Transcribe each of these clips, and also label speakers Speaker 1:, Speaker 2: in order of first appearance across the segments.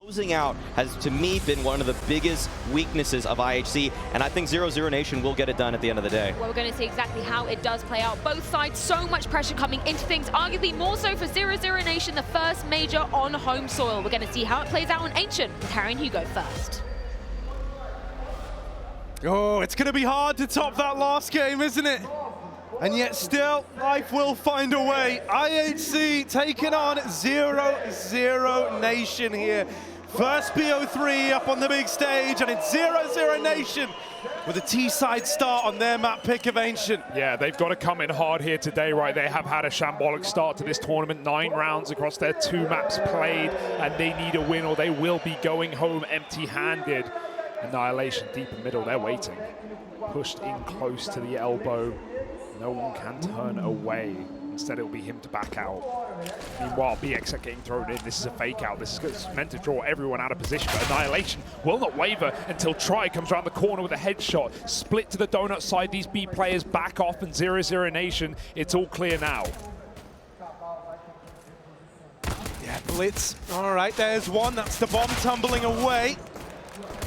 Speaker 1: Closing out has, to me, been one of the biggest weaknesses of IHC, and I think 00Nation will get it done at the end of the day.
Speaker 2: Well, we're going to see exactly how it does play out. Both sides, so much pressure coming into things, arguably more so for 00Nation, the first major on home soil. We're going to see how it plays out on Ancient, with Harry and Hugo first.
Speaker 3: Oh, it's going to be hard to top that last game, isn't it? And yet still, life will find a way. IHC taking on 00Nation here. First BO3 up on the big stage, and it's 00Nation with a T-side start on their map pick of Ancient.
Speaker 4: Yeah, they've got to come in hard here today, right? They have had a shambolic start to this tournament, 9 rounds across their 2 maps played, and they need a win or they will be going home empty-handed. Annihilation deep in middle, they're waiting. Pushed in close to the elbow. No one can turn away. Instead, it'll be him to back out. Meanwhile, BX are getting thrown in. This is a fake out. This is meant to draw everyone out of position, but Annihilation will not waver until Try comes around the corner with a headshot. Split to the donut side. These B players back off, and 00Nation, it's all clear now.
Speaker 3: Yeah, bLitz. All right, there's one. That's the bomb tumbling away.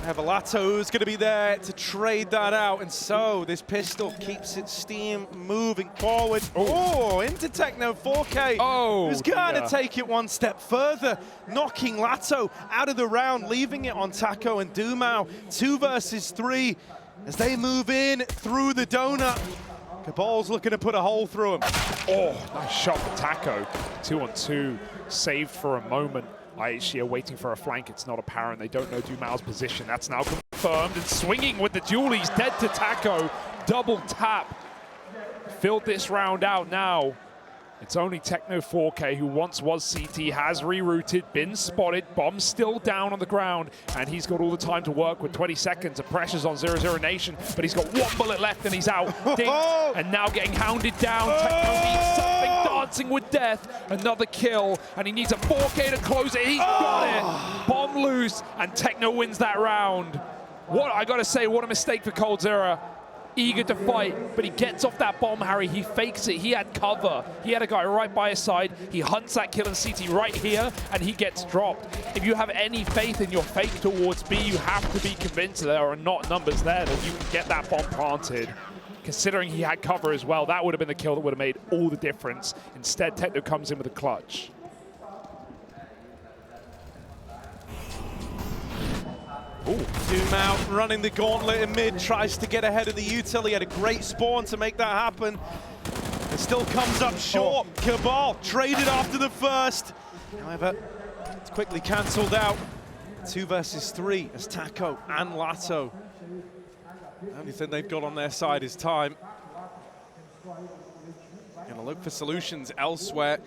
Speaker 3: latto's going to be there to trade that out, and so this pistol keeps its steam moving forward. Oh, into Techno 4K, who's going to take it one step further, knocking latto out of the round, leaving it on Taco and dumau. 2 versus 3 as they move in through the donut. kabal's looking to put a hole through him.
Speaker 4: Oh, nice shot for Taco. 2-on-2, saved for a moment. IHC are waiting for a flank. It's not apparent. They don't know dumau's position. That's now confirmed. And swinging with the duel. He's dead to Taco. Double tap. Filled this round out now. It's only Techno 4K, who once was CT, has rerouted, been spotted, bomb still down on the ground, and he's got all the time to work with 20 seconds of pressures on 00Nation, but he's got 1 bullet left and he's out. Dinked, and now getting hounded down. Techno needs something, dancing with death. Another kill, and he needs a 4K to close it. He's got it. Bomb loose, and Techno wins that round. What, I gotta say, what a mistake for coldzera. Eager to fight, but he gets off that bomb, Harry. He fakes it. He had cover. He had a guy right by his side. He hunts that kill in CT right here, and he gets dropped. If you have any faith in your fake towards B, you have to be convinced there are not numbers there that you can get that bomb planted. Considering he had cover as well, that would have been the kill that would have made all the difference. Instead, Techno comes in with a clutch.
Speaker 3: dumau running the gauntlet in mid, tries to get ahead of the util. He had a great spawn to make that happen. It still comes up short. kabal traded after the first. However, it's quickly cancelled out. 2 versus 3 as Taco and latto. The only thing they've got on their side is time. Gonna look for solutions elsewhere.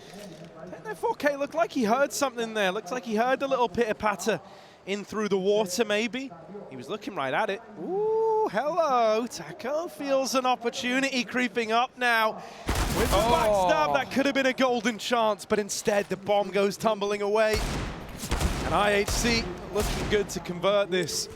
Speaker 3: Techno 4K looked like he heard something there. Looks like he heard a little pitter-patter in through the water, maybe. He was looking right at it. Ooh, hello. Taco feels an opportunity creeping up now. With the backstab, that could have been a golden chance, but instead the bomb goes tumbling away. And IHC looking good to convert this.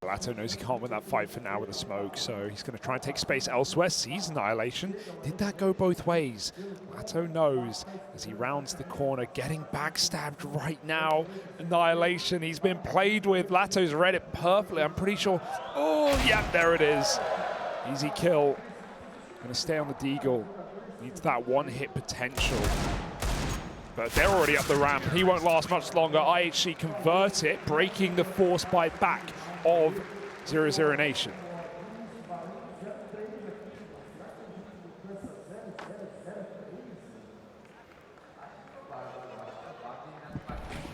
Speaker 4: Latto knows he can't win that fight for now with the smoke, so he's going to try and take space elsewhere. Sees Annihilation. Did that go both ways? Latto knows as he rounds the corner, getting backstabbed right now. Annihilation, he's been played with. Latto's read it perfectly, I'm pretty sure. Oh, yeah, there it is. Easy kill. Going to stay on the deagle. Needs that 1-hit potential. But they're already up the ramp. He won't last much longer. IHC convert it, breaking the force by back of 00Nation.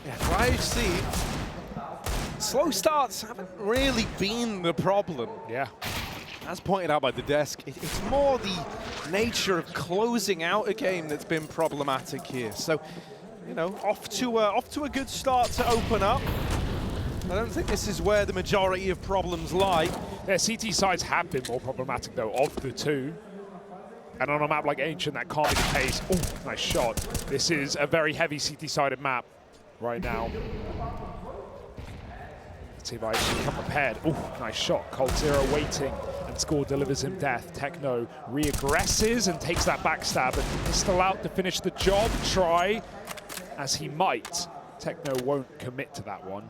Speaker 3: Yeah, for IHC, slow starts haven't really been the problem.
Speaker 4: Yeah.
Speaker 3: As pointed out by the desk, it's more the nature of closing out a game that's been problematic here. So, you know, off to a good start to open up. I don't think this is where the majority of problems lie.
Speaker 4: Yeah, CT sides have been more problematic, though, of the 2. And on a map like Ancient, that can't be the case. Oh, nice shot. This is a very heavy CT-sided map right now. Let's see if I can come prepared. Oh, nice shot. coldzera waiting, and Score delivers him death. Techno re-aggresses and takes that backstab, and pistol out to finish the job. Try as he might. Techno won't commit to that one.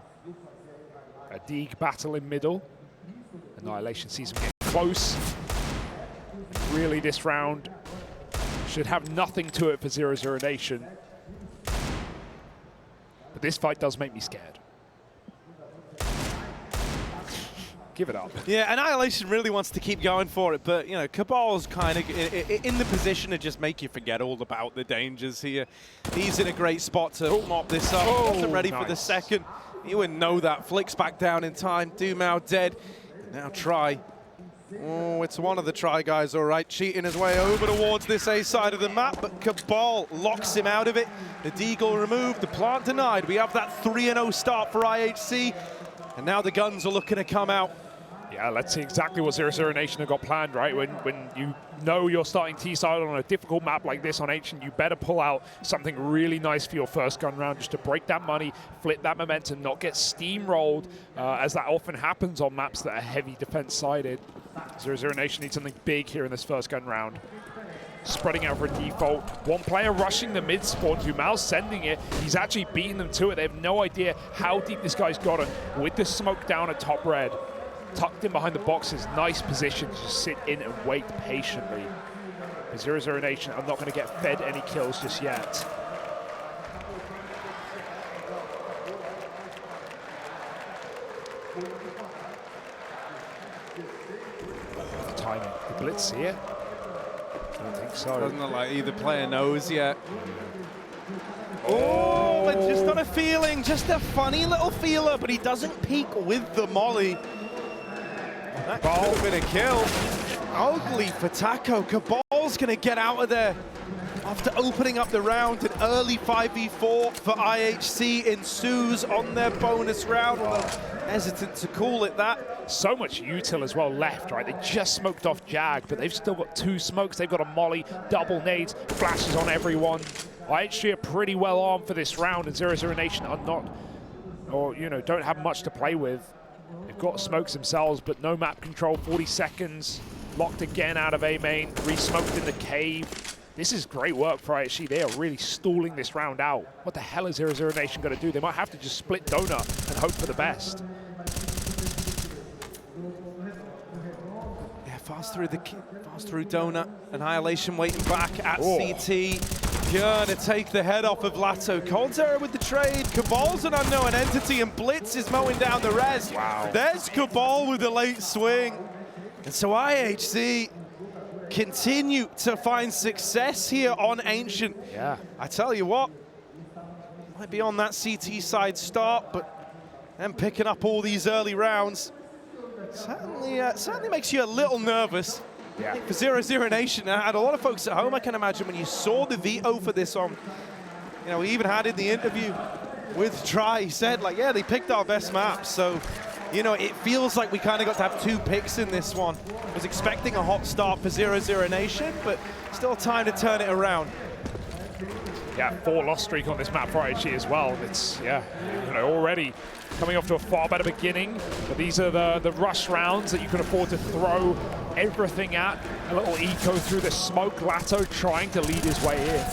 Speaker 4: A Deeg battle in middle. Annihilation sees him getting close. Really, this round should have nothing to it for 00Nation. But this fight does make me scared. Give it up.
Speaker 3: Yeah, Annihilation really wants to keep going for it, but, you know, Kabal's kind of in the position to just make you forget all about the dangers here. He's in a great spot to mop this up. Wasn't ready for the second. You wouldn't know that. Flicks back down in time. dumau dead. Now Try. Oh, it's one of the Try guys, all right. Cheating his way over towards this A side of the map, but Kabal locks him out of it. The Deagle removed, the plant denied. We have that 3-0 start for IHC, and now the guns are looking to come out.
Speaker 4: Yeah, let's see exactly what 00Nation have got planned, right? When you know you're starting T-side on a difficult map like this on Ancient, you better pull out something really nice for your first gun round, just to break that money, flip that momentum, not get steamrolled, as that often happens on maps that are heavy defense-sided. 00Nation needs something big here in this first gun round. Spreading out for a default. One player rushing the mid spawn. dumau's sending it. He's actually beating them to it. They have no idea how deep this guy's gotten. With the smoke down at top red, tucked in behind the boxes, nice position to just sit in and wait patiently. 00Nation are not going to get fed any kills just yet. The timing. Did bLitz see it? I don't think so.
Speaker 3: Doesn't look like either player knows yet. Oh, and just on a feeling, just a funny little feeler, but he doesn't peek with the molly. That could have been a kill. Ugly for Taco. Kabal's going to get out of there after opening up the round. An early 5v4 for IHC ensues on their bonus round. Hesitant to call it that.
Speaker 4: So much util as well left, right? They just smoked off Jag, but they've still got 2 smokes. They've got a molly, double nades, flashes on everyone. IHC are pretty well armed for this round, and 00Nation are not, or, you know, don't have much to play with. They've got smokes themselves, but no map control. 40 seconds. Locked again out of A main. Re-smoked in the cave. This is great work for IHC. They are really stalling this round out. What the hell is 00Nation going to do? They might have to just split Donut and hope for the best.
Speaker 3: Yeah, fast through Donut. Annihilation waiting back at CT. Gonna take the head off of latto. coldzera with the trade. Kabal's an unknown entity, and bLitz is mowing down the res.
Speaker 4: Wow.
Speaker 3: There's Kabal with the late swing. And so IHC continue to find success here on Ancient.
Speaker 4: Yeah.
Speaker 3: I tell you what, might be on that CT side start, but then picking up all these early rounds certainly makes you a little nervous.
Speaker 4: Yeah.
Speaker 3: For 00Nation, and a lot of folks at home, I can imagine, when you saw the veto for this on, you know, we even had in the interview with Try, he said, like, yeah, they picked our best map. So, you know, it feels like we kind of got to have 2 picks in this one. I was expecting a hot start for 00Nation, but still time to turn it around.
Speaker 4: Yeah, 4 loss streak on this map for IHC as well. It's, yeah, you know, already coming off to a far better beginning. But these are the rush rounds that you can afford to throw everything at. A little eco through the smoke. latto trying to lead his way in.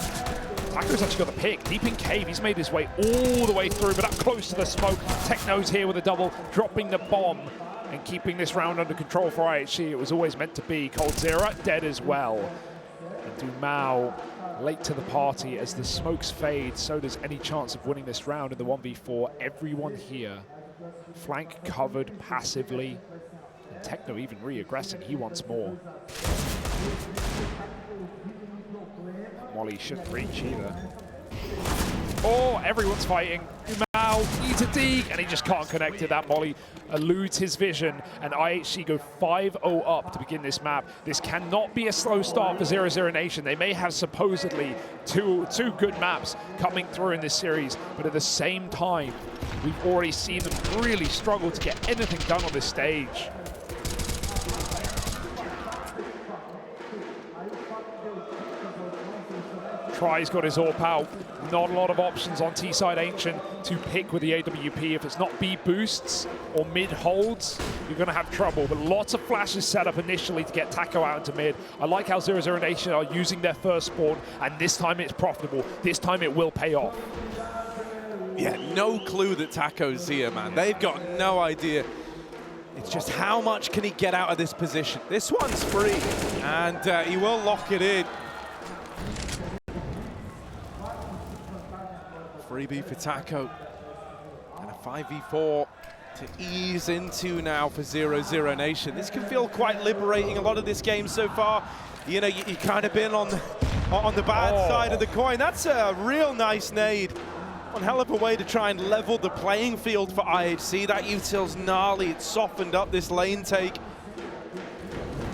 Speaker 4: Taco's actually got the pick. Deep in cave, he's made his way all the way through, but up close to the smoke. Techno's here with a double, dropping the bomb and keeping this round under control for IHC. It was always meant to be. coldzera dead as well. And dumau late to the party as the smokes fade. So does any chance of winning this round in the 1v4. Everyone here flank covered passively. And Techno even re-aggressing. He wants more. Molly shouldn't reach either. Oh, everyone's fighting. dumau needs a Deeg, and he just can't connect to that. Molly eludes his vision, and IHC go 5-0 up to begin this map. This cannot be a slow start for 00Nation. They may have supposedly two good maps coming through in this series, but at the same time, we've already seen them really struggle to get anything done on this stage. Try's got his AWP out. Not a lot of options on T-side Ancient to pick with the AWP. If it's not B boosts or mid holds, you're going to have trouble. But lots of flashes set up initially to get Taco out into mid. I like how 00Nation are using their first spawn, and this time it's profitable. This time it will pay off.
Speaker 3: Yeah, no clue that Taco's here, man. They've got no idea. It's just how much can he get out of this position. This one's free, and he will lock it in. Freebie for Taco, and a 5v4 to ease into now for 00Nation. This can feel quite liberating. A lot of this game so far, you know, you kind of been on the bad side of the coin. That's a real nice nade. One hell of a way to try and level the playing field for IHC. That util's gnarly. It softened up this lane take.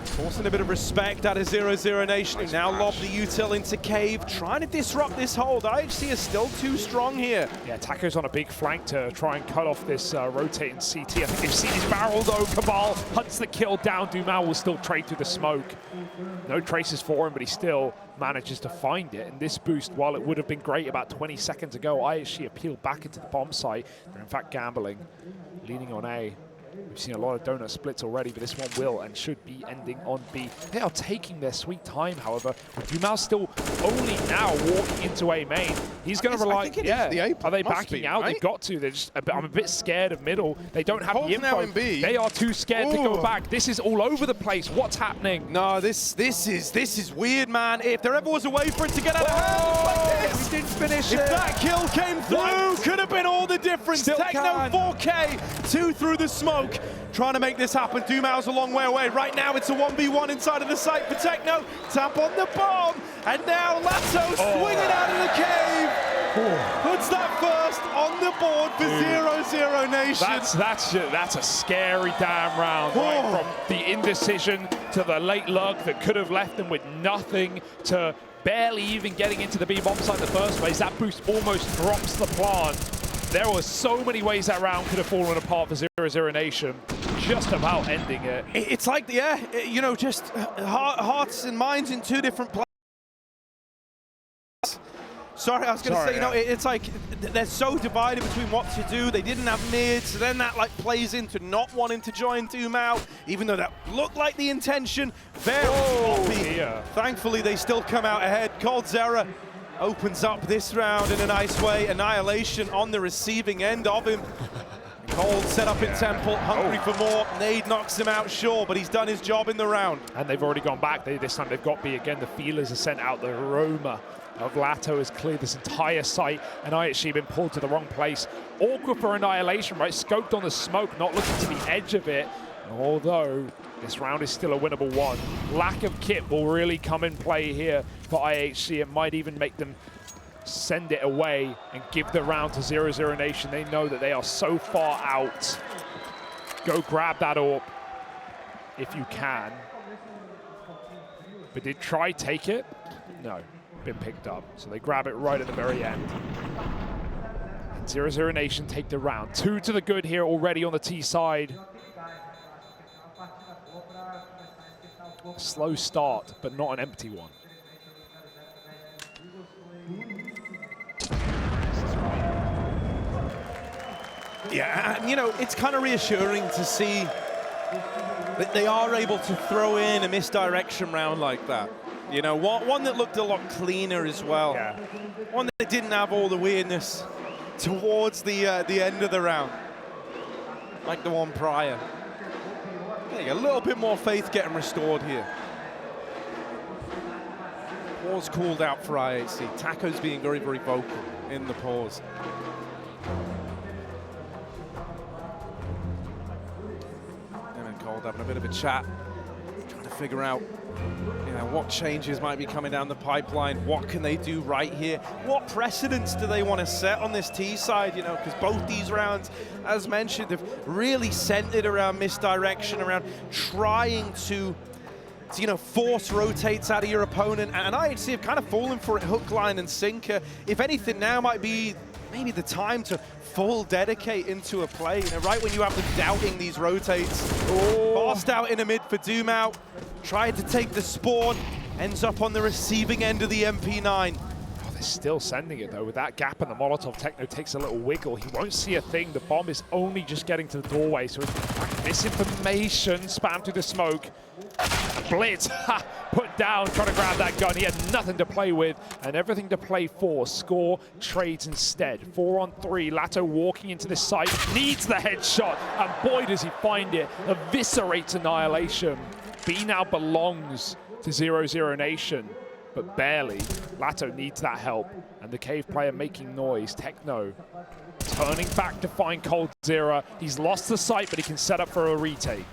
Speaker 3: Forcing a bit of respect out of 00Nation. Nice now lob the util into cave, trying to disrupt this hold. IHC is still too strong here.
Speaker 4: Yeah, Taco's on a big flank to try and cut off this rotating CT. I think they've seen his barrel though. Kabal hunts the kill down. Dumau will still trade through the smoke. No traces for him, but he still manages to find it. And this boost, while it would have been great about 20 seconds ago, IHC appealed back into the bomb site. They're in fact gambling, leaning on A. We've seen a lot of donut splits already, but this one will and should be ending on B. They are taking their sweet time, however. Dumau still only now walking into A main. He's going to rely. Yeah, are they backing out? Right? They've got to. They're just. I'm a bit scared of middle. They don't have the info.
Speaker 3: In B.
Speaker 4: They are too scared to go back. This is all over the place. What's happening?
Speaker 3: No, this is weird, man. If there ever was a way for it to get out of hand like this,
Speaker 4: we didn't finish
Speaker 3: if
Speaker 4: it.
Speaker 3: that kill came through, could have been all the difference.
Speaker 4: Still
Speaker 3: Techno
Speaker 4: can.
Speaker 3: 4K, 2 through the smoke. Trying to make this happen. Dumau's a long way away. Right now, it's a 1v1 inside of the site for Techno. Tap on the bomb. And now Latto swinging out of the cave. Puts that first on the board for 00Nation.
Speaker 4: That's a scary damn round. Right? From the indecision to the late luck that could have left them with nothing to barely even getting into the B bomb site in the first place. That boost almost drops the plant. There were so many ways that round could have fallen apart for 00Nation, just about ending it.
Speaker 3: It's like, yeah, you know, just hearts and minds in two different places. Sorry, I was going to say, you know, it's like they're so divided between what to do. They didn't have mids, so then that like plays into not wanting to join Dumau, even though that looked like the intention. Very sloppy. Thankfully, they still come out ahead. coldzera opens up this round in a nice way. Annihilation on the receiving end of him. Cold set up in Temple, hungry for more. Nade knocks him out, sure, but he's done his job in the round.
Speaker 4: And they've already gone back. This time they've got B again. The feelers are sent out. The aroma of Latto has cleared this entire site, and IHC been pulled to the wrong place. Awkward for Annihilation, right? Scoped on the smoke, not looking to the edge of it. Although this round is still a winnable one. Lack of kit will really come in play here for IHC. It might even make them send it away and give the round to 00Nation. They know that they are so far out. Go grab that orb if you can. But did try take it? No, been picked up. So they grab it right at the very end. And 00Nation take the round. 2 to the good here already on the T side. A slow start, but not an empty one.
Speaker 3: Yeah, and you know, it's kind of reassuring to see that they are able to throw in a misdirection round like that. You know, one that looked a lot cleaner as well.
Speaker 4: Yeah.
Speaker 3: One that didn't have all the weirdness towards the end of the round, like the one prior. A little bit more faith getting restored here. Pause called out for IHC. Taco's being very, very vocal in the pause. And Cold having a bit of a chat, trying to figure out, you know, what changes might be coming down the pipeline. What can they do right here? What precedents do they want to set on this T side? You know, because both these rounds, as mentioned, have really centered around misdirection, around trying to you know, force rotates out of your opponent. And IHC have kind of fallen for it, hook, line, and sinker. If anything, now might be maybe the time to full dedicate into a play. You know, right when you have them doubting these rotates. Fast out in a mid for Dumau. Tried to take the spawn. Ends up on the receiving end of the MP9.
Speaker 4: Oh, they're still sending it, though. With that gap in the Molotov, Techno takes a little wiggle. He won't see a thing. The bomb is only just getting to the doorway. So it's misinformation spammed through the smoke. bLitz, put down, trying to grab that gun. He had nothing to play with and everything to play for. Score trades instead. 4-on-3, latto walking into this site, needs the headshot, and boy does he find it. Eviscerates Annihilation. B now belongs to 00Nation, but barely. latto needs that help, and the Cave player making noise. Techno turning back to find coldzera. He's lost the site, but he can set up for a retake.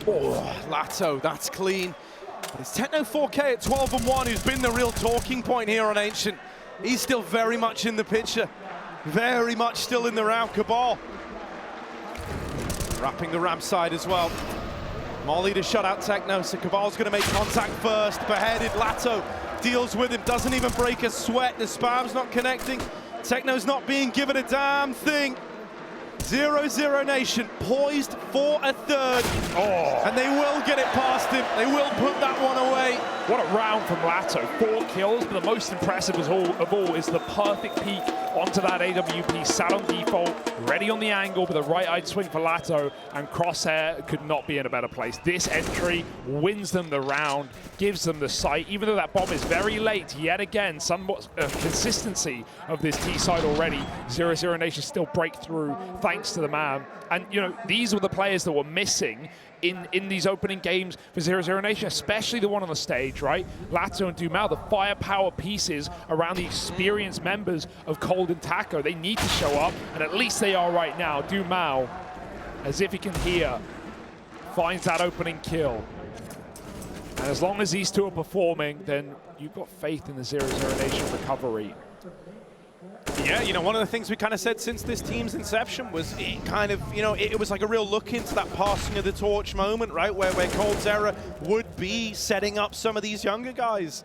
Speaker 3: Oh, latto, that's clean. But it's Techno 4K at 12-1 who's been the real talking point here on Ancient. He's still very much in the picture. Very much still in the round. Kabal wrapping the ramp side as well. Molly to shut out Techno, so Kabal's going to make contact first. Beheaded, latto deals with him, doesn't even break a sweat. The spam's not connecting. Techno's not being given a damn thing. 00Nation poised for a third.
Speaker 4: Oh.
Speaker 3: And they will get it past him. They will put that one away.
Speaker 4: What a round from latto. 4 kills, but the most impressive of all is the perfect peek onto that AWP, sat on default, ready on the angle with a right-eyed swing for latto, and Crosshair could not be in a better place. This entry wins them the round, gives them the site, even though that bomb is very late. Yet again, somewhat consistency of this T side already. 00Nation still break through thanks to the man. And, you know, these were the players that were missing in these opening games for 00Nation, especially the one on the stage, right? latto and dumau, the firepower pieces around the experienced members of Cold and Taco. They need to show up, and at least they are right now. dumau, as if he can hear, finds that opening kill. And as long as these two are performing, then you've got faith in the 00Nation recovery.
Speaker 3: Yeah, you know, one of the things we kind of said since this team's inception was it kind of, you know, it was like a real look into that passing of the torch moment, right? Where coldzera would be setting up some of these younger guys.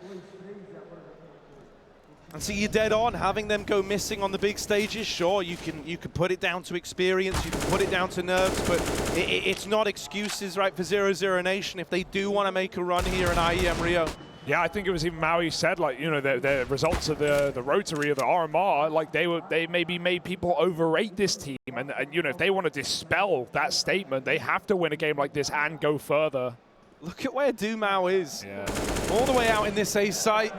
Speaker 3: And so you're dead on, having them go missing on the big stages. Sure, you can put it down to experience, you can put it down to nerves, but it's not excuses, right, for 00Nation if they do want to make a run here in IEM Rio.
Speaker 4: Yeah, I think it was even Maui said, like, you know, the results of the Rotary or the RMR, like they maybe made people overrate this team, and you know, if they want to dispel that statement, they have to win a game like this and go further.
Speaker 3: Look at where dumau is.
Speaker 4: Yeah.
Speaker 3: All the way out in this A site.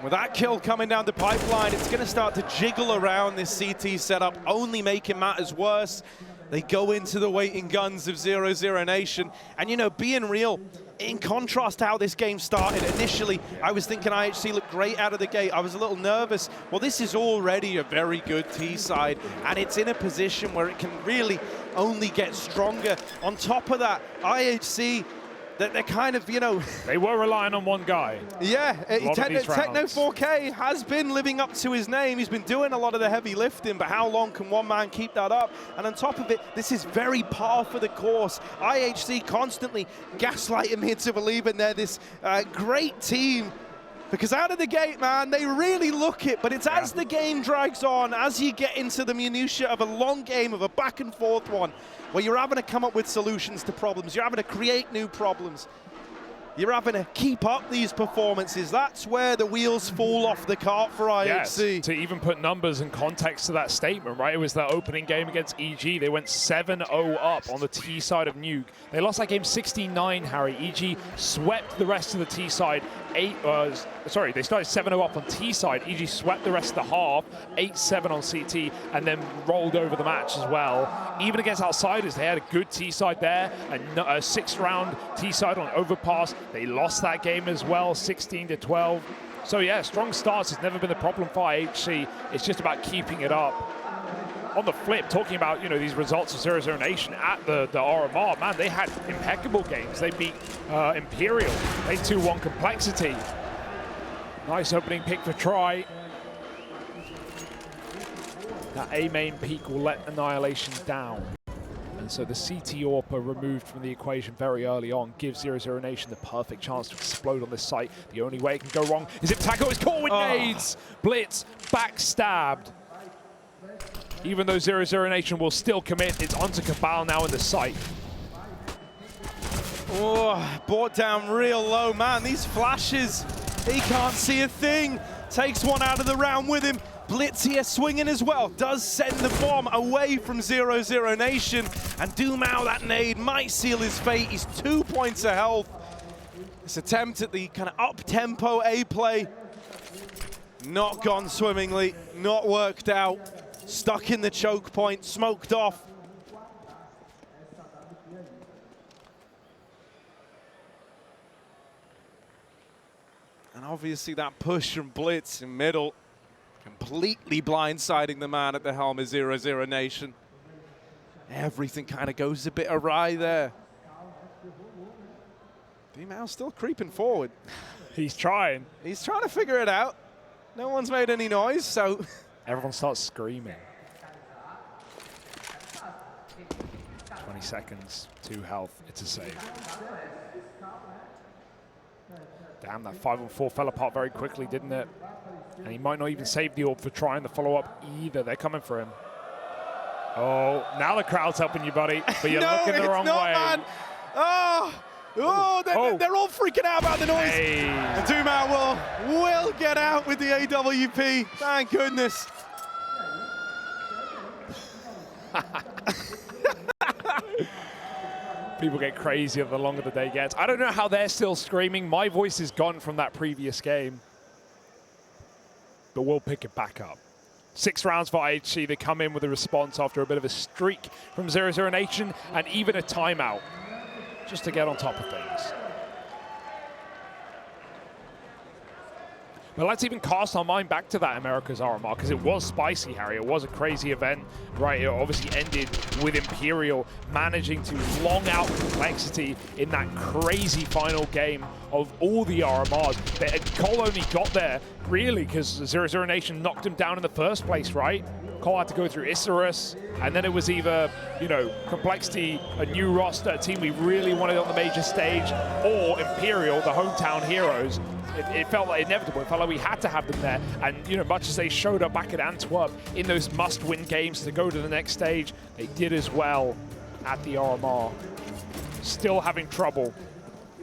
Speaker 3: With that kill coming down the pipeline, it's going to start to jiggle around this CT setup, only making matters worse. They go into the waiting guns of 00Nation. And, you know, being real, in contrast to how this game started, initially, I was thinking IHC looked great out of the gate. I was a little nervous. Well, this is already a very good T side, and it's in a position where it can really only get stronger. On top of that, IHC, they're kind of, you know...
Speaker 4: They were relying on one guy.
Speaker 3: Yeah, Techno 4K has been living up to his name. He's been doing a lot of the heavy lifting, but how long can one man keep that up? And on top of it, this is very par for the course. IHC constantly gaslighting me into believing they're this great team. Because out of the gate, man, they really look it, but it's as the game drags on, as you get into the minutiae of a long game, of a back and forth one, where you're having to come up with solutions to problems, you're having to create new problems, you're having to keep up these performances. That's where the wheels fall off the cart for IHC.
Speaker 4: Yes, to even put numbers and context to that statement, right? It was that opening game against EG. They went 7-0 up on the T side of Nuke. They lost that game 69, Harry. EG swept the rest of the T side. They started 7-0 up on T side. EG swept the rest of the half, 8-7 on CT, and then rolled over the match as well. Even against outsiders, they had a good T side there, a 6th round T side on overpass. They lost that game as well, 16-12. So yeah, strong starts has never been the problem for IHC. It's just about keeping it up. On the flip, talking about, you know, these results of 00Nation at the RMR, man, they had impeccable games. They beat Imperial. They 2-1 Complexity. Nice opening pick for Try. That A main peak will let Annihilation down. And so the CT AWPer removed from the equation very early on gives 00Nation the perfect chance to explode on this site. The only way it can go wrong is if Taco is caught with nades. bLitz backstabbed. Even though 00Nation will still commit, it's onto Kabal now in the site.
Speaker 3: Oh, brought down real low, man. These flashes, he can't see a thing. Takes one out of the round with him. bLitz here swinging as well. Does send the bomb away from 00Nation. And dumau, that nade might seal his fate. He's 2 points of health. This attempt at the kind of up-tempo A-play, not gone swimmingly, not worked out, stuck in the choke point, smoked off. And obviously that push from bLitz in middle, completely blindsiding the man at the helm of 00Nation. Everything kind of goes a bit awry there. dumau still creeping forward.
Speaker 4: He's trying.
Speaker 3: He's trying to figure it out. No one's made any noise, so...
Speaker 4: Everyone starts screaming. 20 seconds, 2 health, it's a save. Damn, that 5-on-4 fell apart very quickly, didn't it? And he might not even save the orb for trying the follow-up either. They're coming for him. Oh, now the crowd's helping you, buddy, but you're
Speaker 3: no,
Speaker 4: looking the wrong way.
Speaker 3: Man. They're all freaking out about the noise.
Speaker 4: Hey.
Speaker 3: And dumau will get out with the AWP. Thank goodness.
Speaker 4: People get crazier the longer the day gets. I don't know how they're still screaming. My voice is gone from that previous game. But we'll pick it back up. 6 rounds for IHC. They come in with a response after a bit of a streak from 00Nation and even a timeout just to get on top of things. But let's even cast our mind back to that America's RMR, because it was spicy, Harry. It was a crazy event, right? It obviously ended with Imperial managing to long out complexity in that crazy final game of all the RMRs. Cole only got there, really, because 00Nation knocked him down in the first place, right? Cole had to go through Isurus, and then it was either, you know, Complexity, a new roster, a team we really wanted on the major stage, or Imperial, the hometown heroes. It felt like inevitable. It felt like we had to have them there. And, you know, much as they showed up back at Antwerp in those must-win games to go to the next stage, they did as well at the RMR. Still having trouble.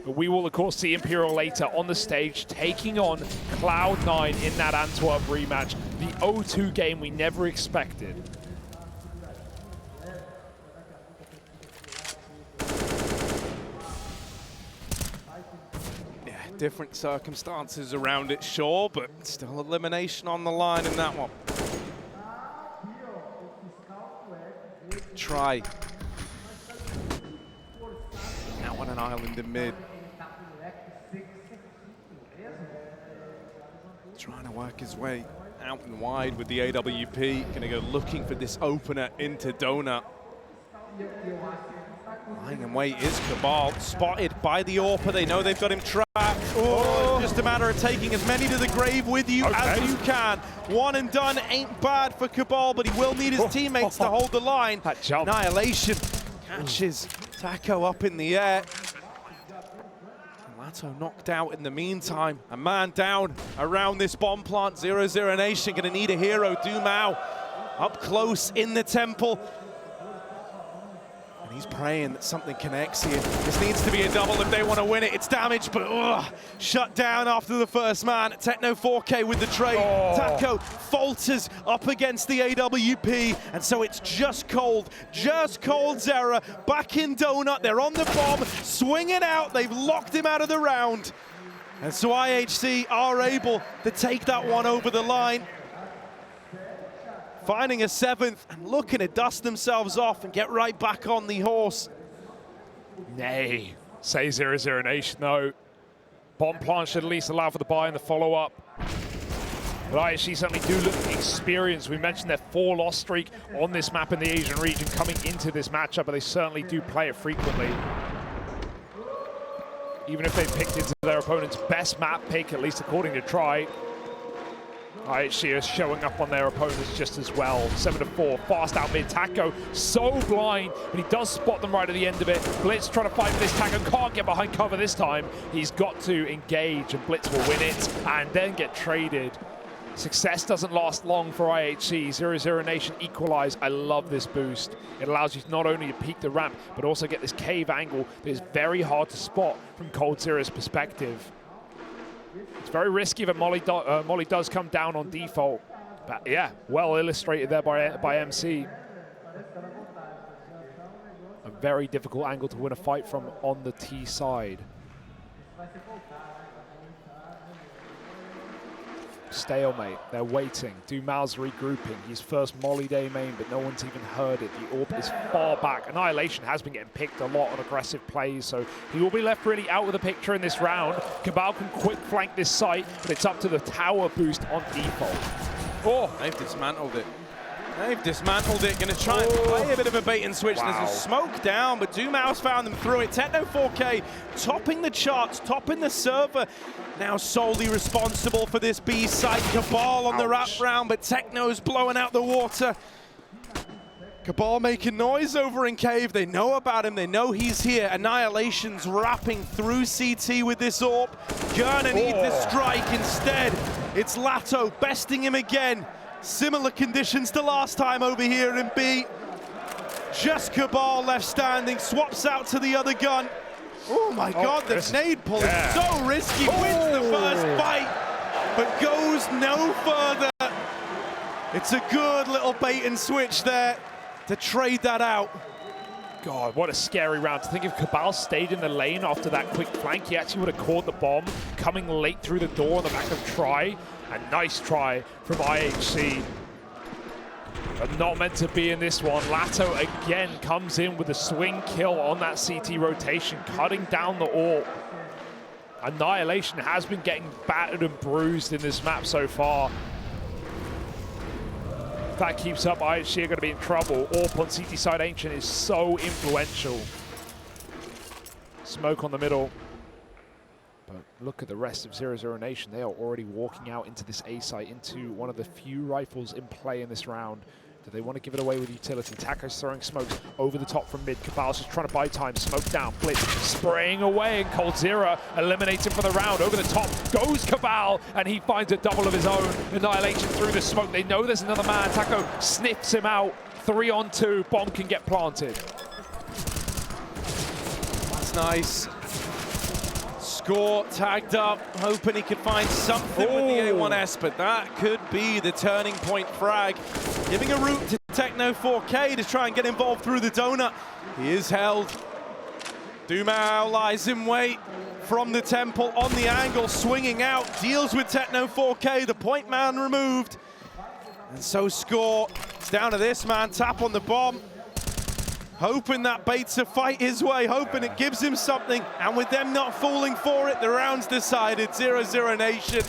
Speaker 4: But we will, of course, see Imperial later on the stage, taking on Cloud9 in that Antwerp rematch. The 0-2 game we never expected.
Speaker 3: Different circumstances around it, sure, but still elimination on the line in that one. Try. Now on an island in mid. Trying to work his way out and wide with the AWP. Gonna go looking for this opener into Donut. Lying in wait is Kabal, spotted by the AWPer. They know they've got him trapped. Oh, just a matter of taking as many to the grave with you as you can. One and done ain't bad for Kabal, but he will need his teammates to hold the line.
Speaker 4: That jump.
Speaker 3: Annihilation catches Taco up in the air. Latto knocked out in the meantime. A man down around this bomb plant. 00Nation gonna need a hero. dumau up close in the temple. He's praying that something connects here. This needs to be a double if they want to win it. It's damaged, but shut down after the first man. Techno 4K with the trade. Taco falters up against the AWP, and so it's just cold Zera back in Donut. They're on the bomb, swinging out. They've locked him out of the round. And so IHC are able to take that one over the line. Finding a 7th and looking to dust themselves off and get right back on the horse.
Speaker 4: Nay, say 00Nation though. Bomb plant should at least allow for the buy and the follow-up. But IHC certainly do look experienced. We mentioned their 4-loss streak on this map in the Asian region coming into this matchup, but they certainly do play it frequently. Even if they picked into their opponent's best map pick, at least according to Try, IHC is showing up on their opponents just as well. 7-4, fast out mid. Taco so blind, but he does spot them right at the end of it. bLitz trying to fight for this. Taco can't get behind cover this time. He's got to engage, and bLitz will win it and then get traded. Success doesn't last long for IHC. 00Nation equalize. I love this boost. It allows you not only to peek the ramp, but also get this cave angle that is very hard to spot from Cold Zero's perspective. It's very risky that Molly does come down on default. But yeah, well illustrated there by MC. A very difficult angle to win a fight from on the T side. Stalemate, they're waiting. dumau's regrouping. His first molly day main, but no one's even heard it. The AWP is far back. Annihilation has been getting picked a lot on aggressive plays, so he will be left really out of the picture in this round. Kabal can quick flank this site, but it's up to the tower boost on default.
Speaker 3: Oh, they've dismantled it. They've dismantled it. Going to try and play a bit of a bait and switch.
Speaker 4: Wow.
Speaker 3: There's a smoke down, but dumau's found them through it. Techno4K topping the charts, topping the server. Now solely responsible for this B site. Kabal on the wrap round, but Techno's blowing out the water. Kabal making noise over in cave. They know about him. They know he's here. Annihilation's wrapping through CT with this AWP. Gonna need the strike instead. It's latto besting him again. Similar conditions to last time over here in B. Just Kabal left standing, swaps out to the other gun. Oh my God, the nade pull is so risky. Wins the first fight, but goes no further. It's a good little bait and switch there to trade that out.
Speaker 4: God, what a scary round. To think if Kabal stayed in the lane after that quick flank, he actually would have caught the bomb coming late through the door on the back of Try. A nice try from IHC, but not meant to be in this one. latto again comes in with a swing kill on that CT rotation, cutting down the AWP. Annihilation has been getting battered and bruised in this map so far. If that keeps up, IHC are going to be in trouble. AWP on CT side Ancient is so influential. Smoke on the middle. But look at the rest of 00Nation. They are already walking out into this A site, into one of the few rifles in play in this round. Do they want to give it away with utility? Taco's throwing smokes over the top from mid. Kabal's just trying to buy time. Smoke down. bLitz spraying away, and coldzera eliminates him for the round. Over the top goes Kabal, and he finds a double of his own. Annihilation through the smoke. They know there's another man. Taco sniffs him out. 3 on 2. Bomb can get planted.
Speaker 3: That's nice. Score tagged up, hoping he could find something with the A1S, but that could be the turning point frag. Giving a route to Techno4K to try and get involved through the donut. He is held. dumau lies in wait from the temple on the angle, swinging out, deals with Techno4K, the point man removed. And so Score, it's down to this man, tap on the bomb. Hoping that baits a fight his way, hoping it gives him something. And with them not falling for it, the round's decided. 00Nation.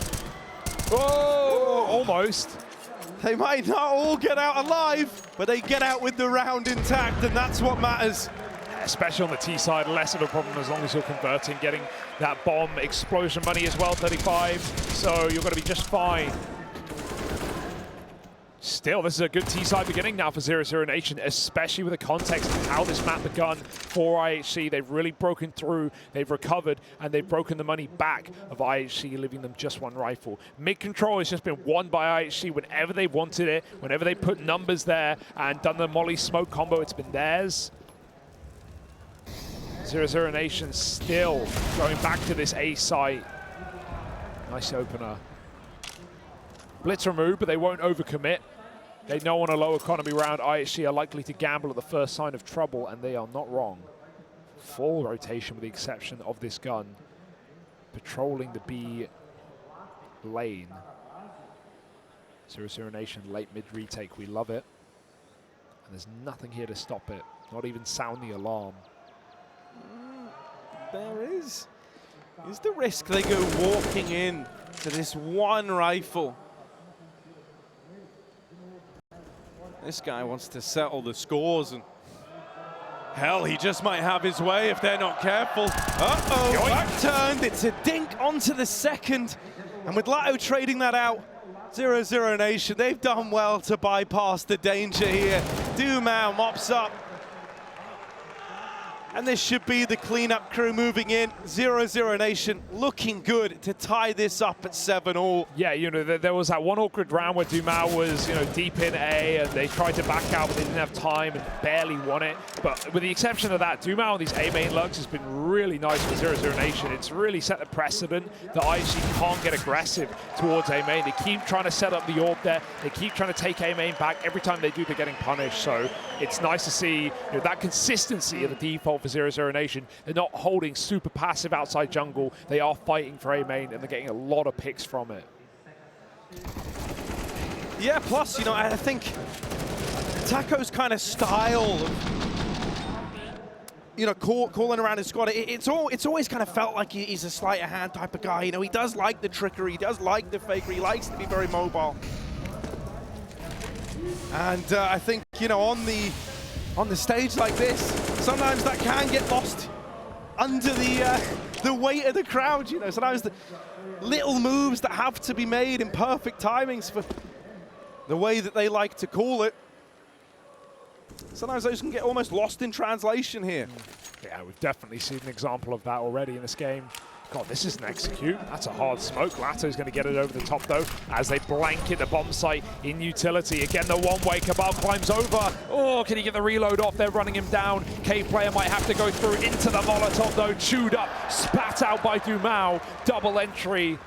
Speaker 4: Oh, almost.
Speaker 3: They might not all get out alive, but they get out with the round intact, and that's what matters.
Speaker 4: Especially on the T side, less of a problem as long as you're converting, getting that bomb explosion money as well, 35. So you're going to be just fine. Still, this is a good T-side beginning now for 00Nation, especially with the context of how this map begun for IHC. They've really broken through, they've recovered, and they've broken the money back of IHC, leaving them just one rifle. Mid-control has just been won by IHC whenever they wanted it, whenever they put numbers there and done the molly smoke combo, it's been theirs. 00Nation still going back to this A site. Nice opener. bLitz removed, but they won't overcommit. They know on a low economy round, IHC are likely to gamble at the first sign of trouble, and they are not wrong. Full rotation with the exception of this gun. Patrolling the B lane. 00Nation late mid retake, we love it. And there's nothing here to stop it, not even sound the alarm.
Speaker 3: There is the risk they go walking in to this one rifle. This guy wants to settle the scores, and hell, he just might have his way if they're not careful. Uh-oh, back turned. It's a dink onto the second. And with latto trading that out, 00Nation, they've done well to bypass the danger here. dumau mops up. And this should be the cleanup crew moving in. 00Nation looking good to tie this up at 7-all.
Speaker 4: Yeah, you know, there was that one awkward round where dumau was, you know, deep in A, and they tried to back out, but they didn't have time and barely won it. But with the exception of that, dumau on these A main lugs has been really nice for 00Nation. It's really set the precedent that IHC can't get aggressive towards A main. They keep trying to set up the AWP there. They keep trying to take A main back. Every time they do, they're getting punished. So it's nice to see, you know, that consistency of the default for 00Nation. They're not holding super passive outside jungle. They are fighting for A main, and they're getting a lot of picks from it.
Speaker 3: Yeah, plus, you know, I think Taco's kind of style, you know, calling around his squad, it's always kind of felt like he's a sleight of hand type of guy. You know, he does like the trickery, he does like the fakery, he likes to be very mobile. And I think, you know, on the stage like this, sometimes that can get lost under the weight of the crowd. You know, sometimes the little moves that have to be made in perfect timings for the way that they like to call it. Sometimes those can get almost lost in translation here.
Speaker 4: Yeah, we've definitely seen an example of that already in this game. God, this is an execute. That's a hard smoke. Latto's going to get it over the top, though, as they blanket the bomb site in utility. Again, the one-way. Kabal climbs over. Oh, can he get the reload off? They're running him down. K-Player might have to go through into the Molotov, though. Chewed up, spat out by dumau. Double entry.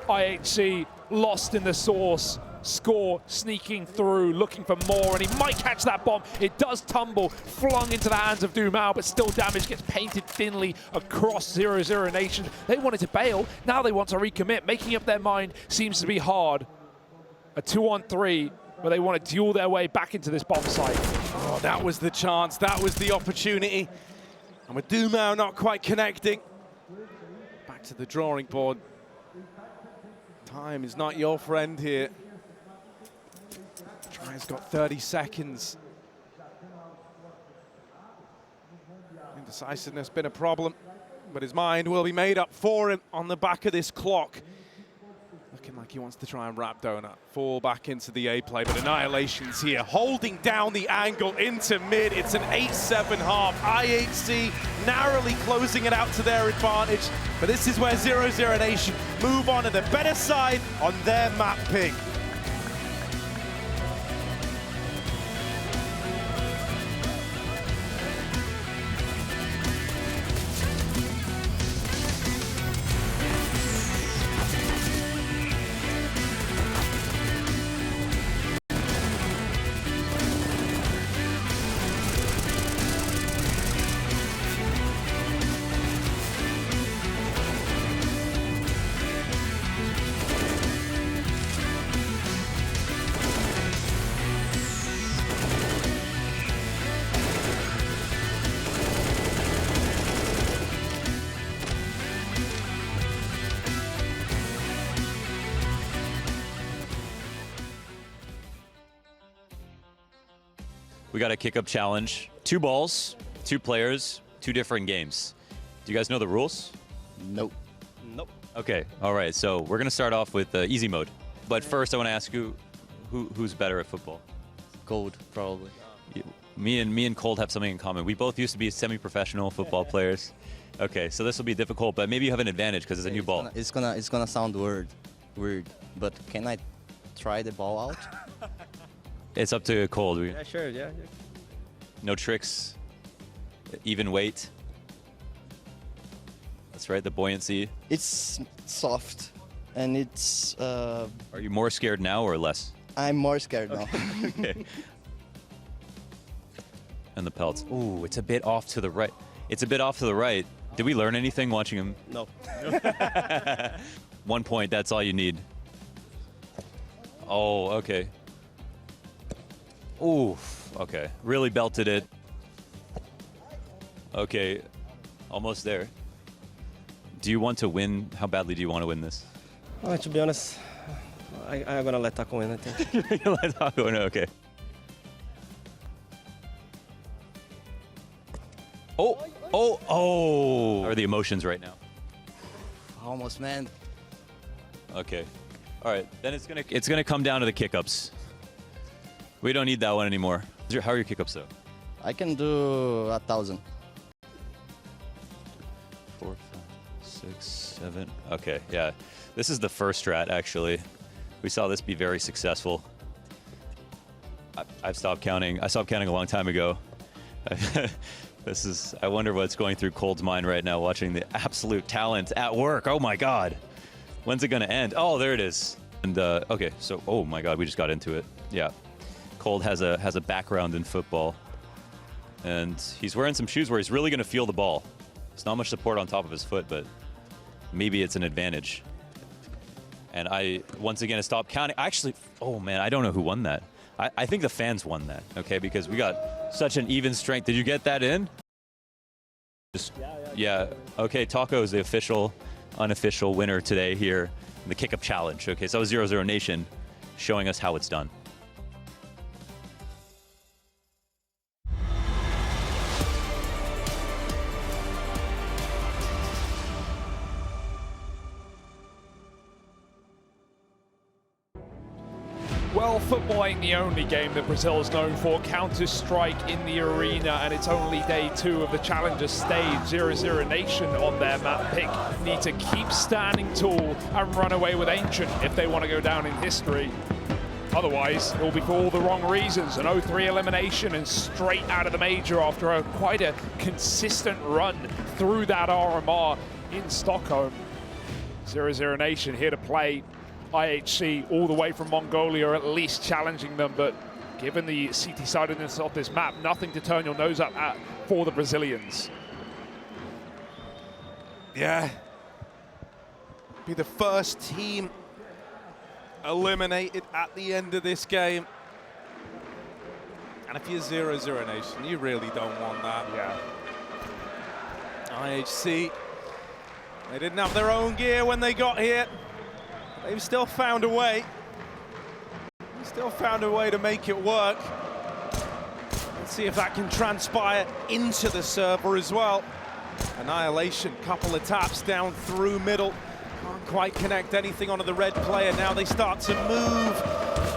Speaker 4: IHC lost in the source. Score sneaking through, looking for more, and he might catch that bomb. It does tumble, flung into the hands of dumau, but still damage gets painted thinly across 00Nation. They wanted to bail, now they want to recommit. Making up their mind seems to be hard. A 2-on-3, where they want to duel their way back into this bomb site.
Speaker 3: Oh, that was the chance, that was the opportunity. And with dumau not quite connecting, back to the drawing board. Time is not your friend here. Try's got 30 seconds. Indecisiveness been a problem, but his mind will be made up for him on the back of this clock. Looking like he wants to try and wrap Donut, fall back into the A play, but Annihilation's here, holding down the angle into mid. It's an 8-7 half. IHC narrowly closing it out to their advantage, but this is where 00Nation move on to the better side on their map pick.
Speaker 5: We got a kick-up challenge. 2 balls, 2 players, 2 different games. Do you guys know the rules?
Speaker 6: Nope.
Speaker 1: Nope.
Speaker 5: Okay, all right. So we're going to start off with easy mode. But first, I want to ask you, who's better at football?
Speaker 6: Cold, probably.
Speaker 5: Me and Cold have something in common. We both used to be semi-professional football players. Okay, so this will be difficult, but maybe you have an advantage because it's a new ball.
Speaker 6: It's gonna sound weird, but can I try the ball out?
Speaker 5: It's up to Cold.
Speaker 1: Yeah, sure, yeah.
Speaker 5: No tricks, even weight. That's right, the buoyancy.
Speaker 6: It's soft, and it's.
Speaker 5: Are you more scared now or less?
Speaker 6: I'm more scared now.
Speaker 5: Okay. And the pelts. Ooh, it's a bit off to the right. It's a bit off to the right. Did we learn anything watching him?
Speaker 1: No.
Speaker 5: 1 point, that's all you need. Oh, okay. Ooh, okay. Really belted it. Okay, almost there. Do you want to win? How badly do you want to win this?
Speaker 7: To be honest, I'm gonna let Taco win, I think.
Speaker 5: You'll let Taco win, okay. Oh! How are the emotions right now?
Speaker 6: Almost, man.
Speaker 5: Okay. All right, then it's gonna come down to the kick-ups. We don't need that one anymore. How are your kick-ups though?
Speaker 6: I can do 1,000.
Speaker 5: 4, 5, 6, 7. Okay, yeah. This is the first strat actually. We saw this be very successful. I've stopped counting. I stopped counting a long time ago. I wonder what's going through Cold's mind right now watching the absolute talent at work. Oh my God. When's it gonna end? Oh, there it is. And okay, so, oh my God, we just got into it. Yeah. Cold has a background in football. And he's wearing some shoes where he's really going to feel the ball. There's not much support on top of his foot, but maybe it's an advantage. And I, once again, stopped counting. Actually, oh man, I don't know who won that. I think the fans won that, okay? Because we got such an even strength. Did you get that in? Yeah. Okay, Taco is the official, unofficial winner today here in the kick-up challenge. Okay, so that was 00Nation showing us how it's done.
Speaker 4: Well, football ain't the only game that Brazil is known for. Counter-Strike in the arena, and it's only day 2 of the Challenger stage. 00Nation on their map pick need to keep standing tall and run away with Ancient if they want to go down in history. Otherwise, it will be for all the wrong reasons. An 0-3 elimination and straight out of the major after quite a consistent run through that RMR in Stockholm. 00Nation here to play IHC all the way from Mongolia, or at least challenging them, but given the CT-sidedness of this map, nothing to turn your nose up at for the Brazilians.
Speaker 3: Yeah. Be the first team eliminated at the end of this game. And if you're 00Nation, you really don't want that.
Speaker 4: Yeah.
Speaker 3: IHC, they didn't have their own gear when they got here. They've still found a way. Still found a way to make it work. Let's see if that can transpire into the server as well. Annihilation, couple of taps down through middle. Can't quite connect anything onto the red player. Now they start to move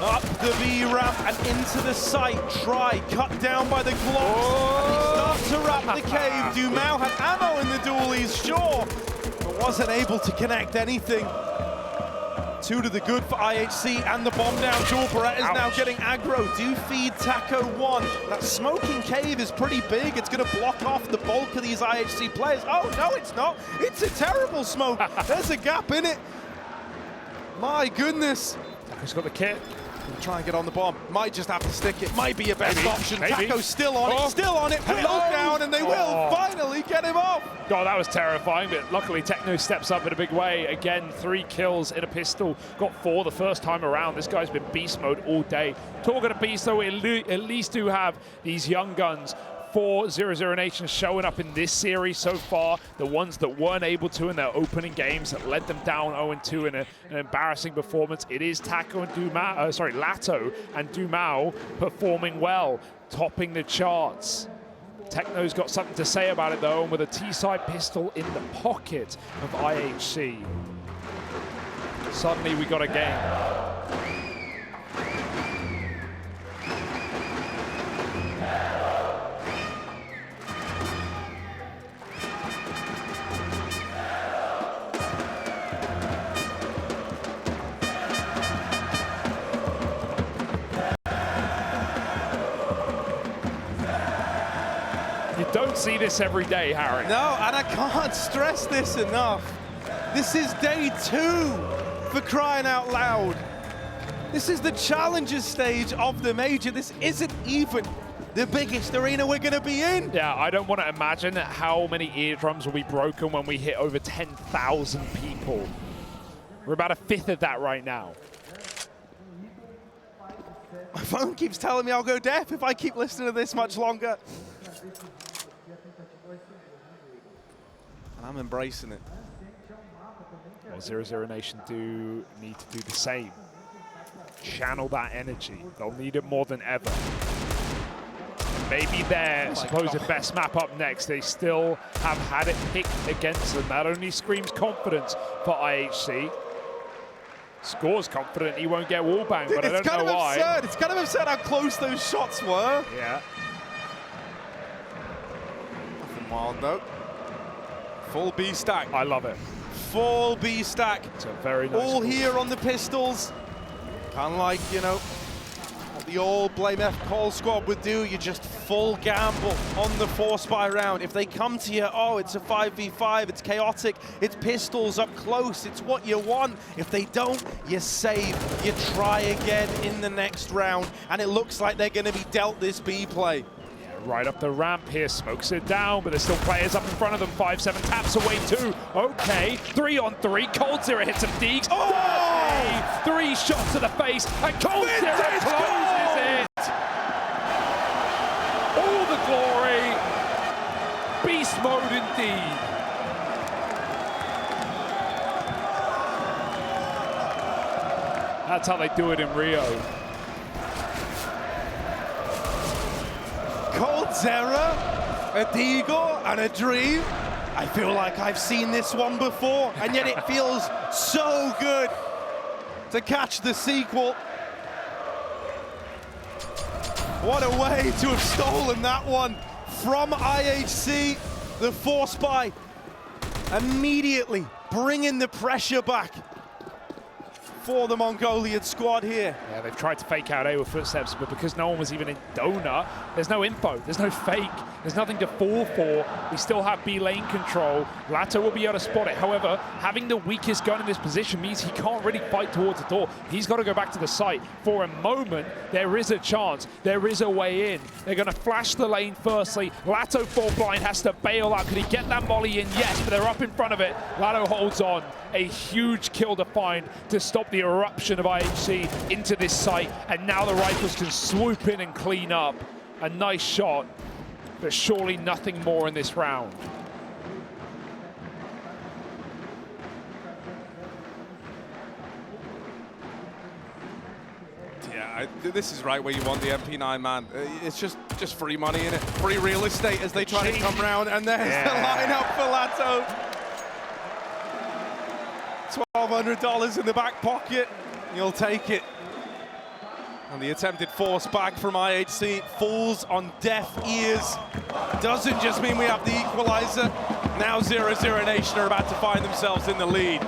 Speaker 3: up the B ramp and into the site. Try, cut down by the Glocks. And they start to wrap the cave. Dumau had ammo in the dualies, sure, but wasn't able to connect anything. 2 to the good for IHC, and the bomb down. Jewel Barrett is now getting aggro. Do feed Taco 1. That smoking cave is pretty big. It's going to block off the bulk of these IHC players. Oh, no, it's not. It's a terrible smoke. There's a gap in it. My goodness.
Speaker 4: Taco's got the kit.
Speaker 3: Gonna try and get on the bomb. Might just have to stick it. Might be your best option.
Speaker 4: Maybe.
Speaker 3: Taco's still on it. Still on it. Will down, and they will finally get him off.
Speaker 4: God, that was terrifying, but luckily Techno steps up in a big way. Again, 3 kills in a pistol. Got 4 the first time around. This guy's been beast mode all day. Talking of beast, though, we at least do have these young guns for 00Nation showing up in this series so far. The ones that weren't able to in their opening games that led them down 0-2 in an embarrassing performance. It is Taco and Dumau, Latto and Dumau performing well, topping the charts. Techno's got something to say about it though, and with a T-side pistol in the pocket of IHC. Suddenly we got a game. You don't see this every day, Harry.
Speaker 3: No, and I can't stress this enough. This is day 2, for crying out loud. This is the Challengers stage of the major. This isn't even the biggest arena we're going to be in.
Speaker 4: Yeah, I don't want to imagine how many eardrums will be broken when we hit over 10,000 people. We're about 1/5 of that right now.
Speaker 3: My phone keeps telling me I'll go deaf if I keep listening to this much longer. And I'm embracing it.
Speaker 4: Well, 00Nation do need to do the same. Channel that energy. They'll need it more than ever. Maybe their supposed best map up next. They still have had it picked against them. That only screams confidence for IHC. Score's confident he won't get wallbanged, but I don't know why.
Speaker 3: Absurd. It's kind of absurd how close those shots were.
Speaker 4: Yeah.
Speaker 3: Nothing wild though. Full B stack.
Speaker 4: I love it.
Speaker 3: Full B stack.
Speaker 4: It's a very nice
Speaker 3: all
Speaker 4: move.
Speaker 3: here on the pistols. Kind of like, you know, what the old Blame F call squad would do. You just full gamble on the 4-spy round. If they come to you, oh, it's a 5v5, it's chaotic, it's pistols up close, it's what you want. If they don't, you save, you try again in the next round, and it looks like they're going to be dealt this B play.
Speaker 4: Right up the ramp here, smokes it down, but there's still players up in front of them. 5-7 taps away too. Okay, 3-on-3. coldzera hits some deeks. Oh! 3 shots to the face, and coldzera closes it. All the glory. Beast mode indeed. That's how they do it in Rio.
Speaker 3: coldzera, a deagle, and a dream. I feel like I've seen this one before, and yet it feels so good to catch the sequel. What a way to have stolen that one from IHC. The force buy immediately bringing the pressure back for the Mongolian squad here.
Speaker 4: Yeah, they've tried to fake out A with footsteps, but because no one was even in donut, there's no info, there's no fake, there's nothing to fall for. We still have B lane control. latto will be able to spot it. However, having the weakest gun in this position means he can't really fight towards the door. He's got to go back to the site. For a moment, there is a chance, there is a way in. They're going to flash the lane firstly. latto full blind has to bail out. Could he get that molly in? Yes, but they're up in front of it. latto holds on. A huge kill to find to stop the eruption of IHC into this site, and now the rifles can swoop in and clean up. A nice shot, but surely nothing more in this round.
Speaker 3: Yeah, this is right where you want the MP9, man. It's just free money in it, free real estate as they try to come round, and there's the lineup for latto. $1,200 in the back pocket, you'll take it. And the attempted force back from IHC falls on deaf ears. Doesn't just mean we have the equalizer. Now 00Nation are about to find themselves in the lead.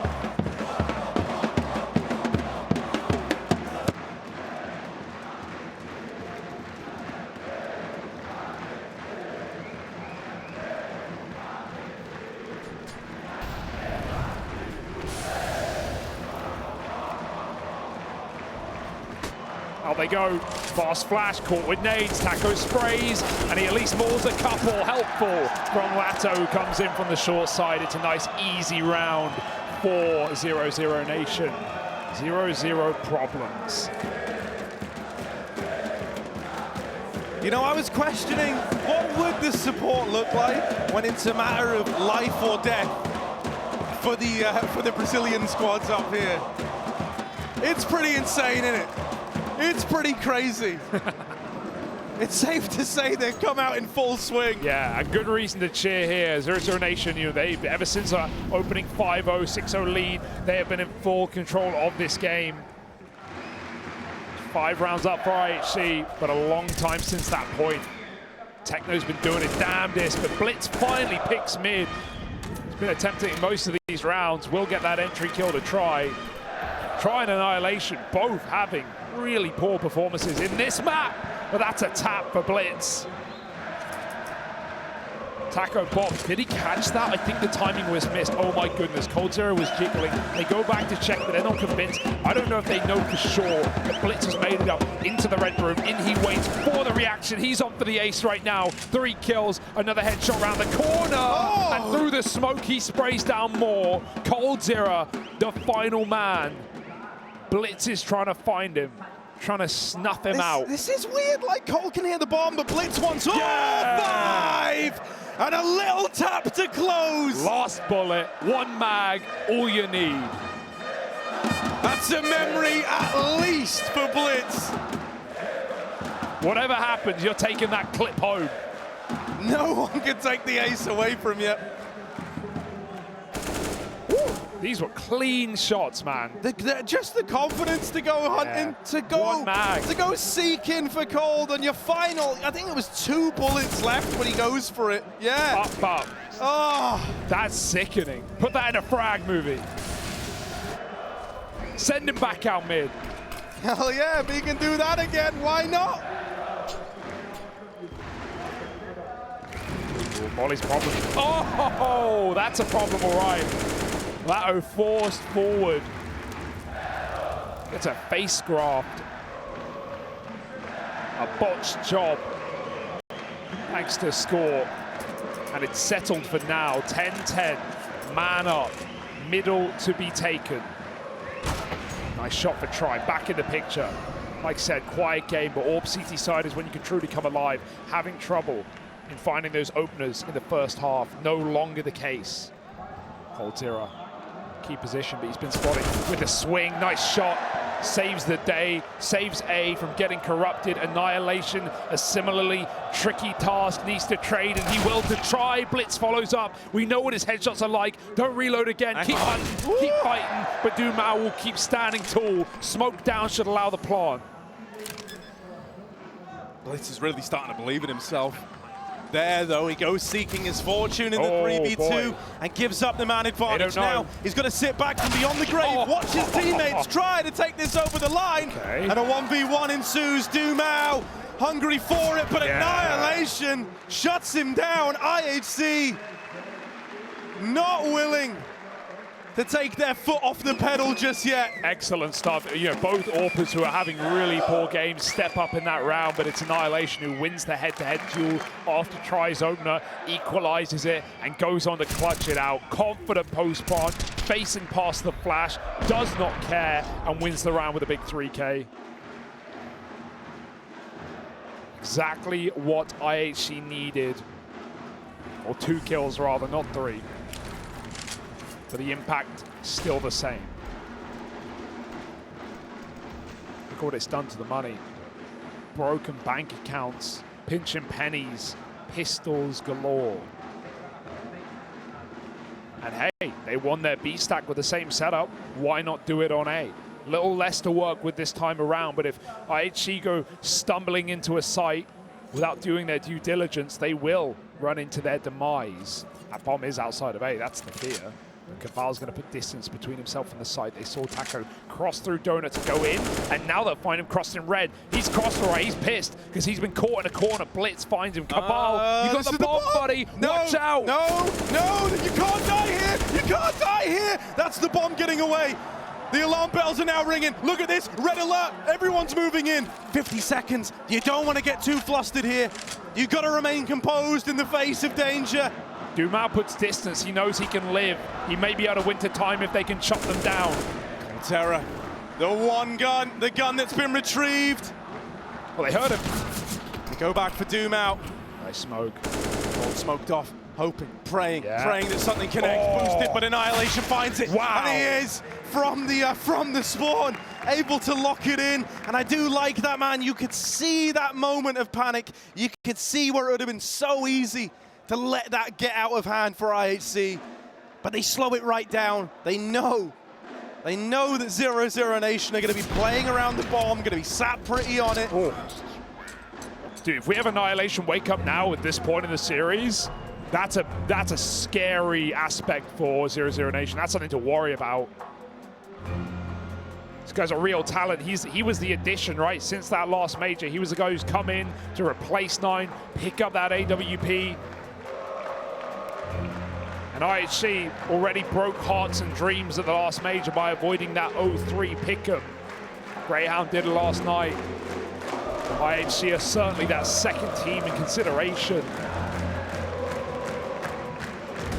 Speaker 4: Out they go, fast flash, caught with nades, Taco sprays, and he at least mauls a couple. Helpful from latto, who comes in from the short side. It's a nice easy round for 00Nation. 0-0 problems.
Speaker 3: You know, I was questioning, what would the support look like when it's a matter of life or death for the Brazilian squads up here? It's pretty insane, isn't it? It's pretty crazy. It's safe to say they've come out in full swing.
Speaker 4: Yeah, a good reason to cheer here. 00Nation, you know, they've ever since our opening 5-0, 6-0 lead, they have been in full control of this game. 5 rounds up for IHC, but a long time since that point. Techno's been doing his damnedest, but bLitz finally picks mid. He's been attempting most of these rounds. Will get that entry kill to try. Try and Annihilation, both having really poor performances in this map, but that's a tap for bLitz. Taco box, did he catch that? I think the timing was missed. Oh my goodness, coldzera was jiggling. They go back to check, but they're not convinced. I don't know if they know for sure that bLitz has made it up into the red room. In he waits for the reaction. He's on for the ace right now. 3 kills, another headshot around the corner. Oh! And through the smoke, he sprays down more. coldzera, the final man. bLitz is trying to find him, trying to snuff him out.
Speaker 3: This is weird, like Cole can hear the bomb, but bLitz wants 5! And a little tap to close.
Speaker 4: Last bullet, 1 mag, all you need.
Speaker 3: That's a memory at least for bLitz.
Speaker 4: Whatever happens, you're taking that clip home.
Speaker 3: No one can take the ace away from you.
Speaker 4: These were clean shots, man.
Speaker 3: Just the confidence to go hunting, to go seeking for cold on your final. I think it was 2 bullets left when he goes for it. Yeah.
Speaker 4: Up.
Speaker 3: Oh,
Speaker 4: that's sickening. Put that in a frag movie. Send him back out mid.
Speaker 3: Hell yeah, if he can do that again, why not?
Speaker 4: Molly's problem. Oh, that's a problem, all right. latto forced forward. Gets a face graft. A botched job. thanks to score. And it's settled for now. 10-10, man up, middle to be taken. Nice shot for Try, back in the picture. Like I said, quiet game, but Orb CT side is when you can truly come alive. Having trouble in finding those openers in the first half, no longer the case. Holtira, key position, but he's been spotted with a swing. Nice shot, saves the day, saves A from getting corrupted. Annihilation, a similarly tricky task, needs to trade, and he will to Try. bLitz follows up. We know what his headshots are like. Don't reload again, keep hunting, keep fighting, but dumau will keep standing tall. Smoke down should allow the plant.
Speaker 3: bLitz is really starting to believe in himself. There, though, he goes seeking his fortune in the 3v2 and gives up the man advantage. Now he's going to sit back from beyond the grave, watch his teammates try to take this over the line, and a 1v1 ensues. dumau hungry for it, but Annihilation shuts him down. IHC not willing to take their foot off the pedal just yet.
Speaker 4: Excellent stuff. You know, both AWPers who are having really poor games step up in that round, but it's Annihilation who wins the head-to-head duel after Try's opener, equalizes it, and goes on to clutch it out. Confident post-plant, facing past the flash, does not care, and wins the round with a big 3K. Exactly what IHC needed, or 2 kills rather, not 3. But the impact still the same. Look what it's done to the money. Broken bank accounts, pinching pennies, pistols galore. And hey, they won their B stack with the same setup. Why not do it on A? Little less to work with this time around, but if IHC go stumbling into a site without doing their due diligence, they will run into their demise. That bomb is outside of A, that's the fear. Kabal's going to put distance between himself and the site. They saw Taco cross through Donut to go in, and now they'll find him crossed in red. He's crossed right, he's pissed because he's been caught in a corner. bLitz finds him. Kabal, you got the bomb, buddy.
Speaker 3: No,
Speaker 4: watch out.
Speaker 3: No, you can't die here. You can't die here. That's the bomb getting away. The alarm bells are now ringing. Look at this, red alert. Everyone's moving in. 50 seconds. You don't want to get too flustered here. You've got to remain composed in the face of danger.
Speaker 4: dumau puts distance. He knows he can live. He may be out of winter time if they can chop them down.
Speaker 3: Terra, the one gun, the gun that's been retrieved.
Speaker 4: Well, they heard him.
Speaker 3: They go back for dumau.
Speaker 4: Nice smoke.
Speaker 3: All smoked off, hoping, praying that something connects, boosted, but Annihilation finds it.
Speaker 4: Wow.
Speaker 3: And he is from the spawn, able to lock it in. And I do like that, man. You could see that moment of panic. You could see where it would have been so easy to let that get out of hand for IHC. But they slow it right down. They know that 00Nation are going to be playing around the bomb, going to be sat pretty on it.
Speaker 4: Dude, if we have Annihilation wake up now at this point in the series, that's a scary aspect for 00Nation. That's something to worry about. This guy's a real talent. He was the addition, right? Since that last major, he was the guy who's come in to replace 9, pick up that AWP. And IHC already broke hearts and dreams at the last major by avoiding that 0-3 pick-up. Greyhound did it last night. IHC are certainly that second team in consideration.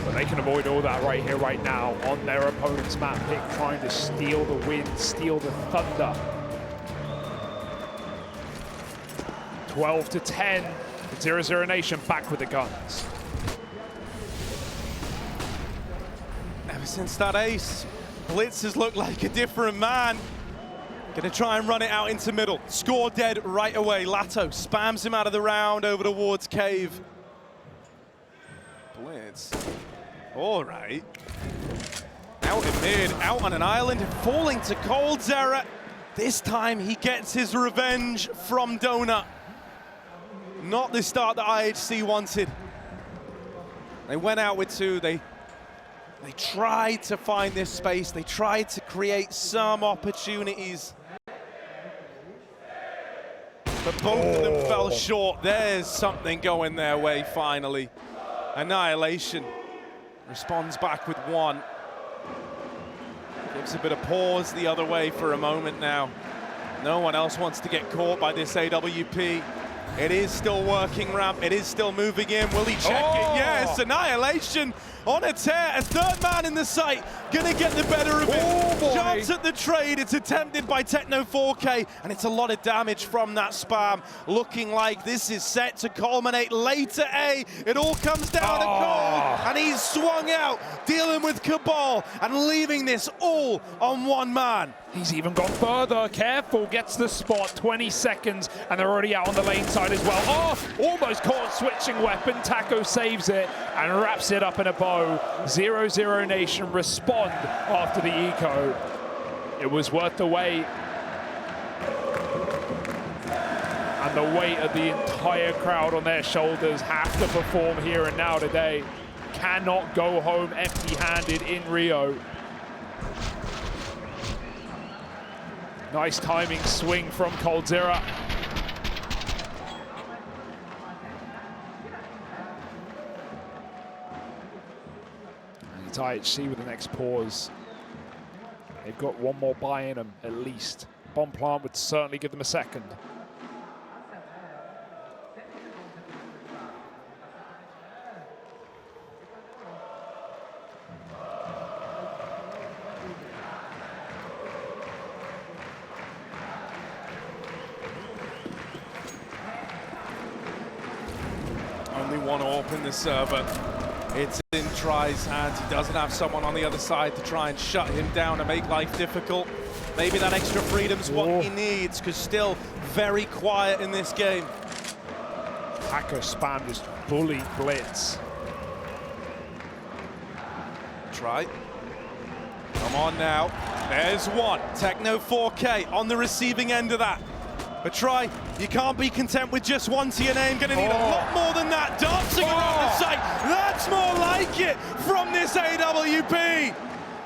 Speaker 4: But they can avoid all that right here, right now, on their opponent's map pick, trying to steal the win, steal the thunder. 12-10, 00Nation back with the guns.
Speaker 3: Ever since that ace, bLitz has looked like a different man. Gonna try and run it out into middle. Score dead right away. latto spams him out of the round over towards Cave. bLitz, all right. Out in mid, out on an island, falling to coldzera. This time he gets his revenge from Donut. Not the start that IHC wanted. They went out with 2. They tried to find this space. They tried to create some opportunities. But both of them fell short. There's something going their way finally. Annihilation responds back with 1. Gives a bit of pause the other way for a moment now. No one else wants to get caught by this AWP. It is still working ramp. It is still moving in. Will he check it? Yes, Annihilation on a tear. A third man in the site. Gonna get the better of it. Chance at the trade. It's attempted by Techno 4K, and it's a lot of damage from that spam. Looking like this is set to culminate later A. It all comes down to Cold, and he's swung out, dealing with Kabal, and leaving this all on one man.
Speaker 4: He's even gone further. Careful, gets the spot. 20 seconds, and they're already out on the lane side as well. Oh, almost caught switching weapon. Taco saves it and wraps it up in a bow. 00Nation respond after the eco. It was worth the wait. And the weight of the entire crowd on their shoulders have to perform here and now today. Cannot go home empty-handed in Rio. Nice timing swing from coldzera. And it's IHC with the next pause. They've got one more buy in them, at least. Bomb plant would certainly give them a second.
Speaker 3: Only one AWP in the server. It's in Try's hands. He doesn't have someone on the other side to try and shut him down and make life difficult. Maybe that extra freedom's what he needs, because still very quiet in this game.
Speaker 4: Taco spam just bully bLitz.
Speaker 3: Try. Come on now. There's one. Techno 4K on the receiving end of that. But Try, you can't be content with just one to your name. Gonna need a lot more than that. Dancing around the site. That's more like it from this AWP.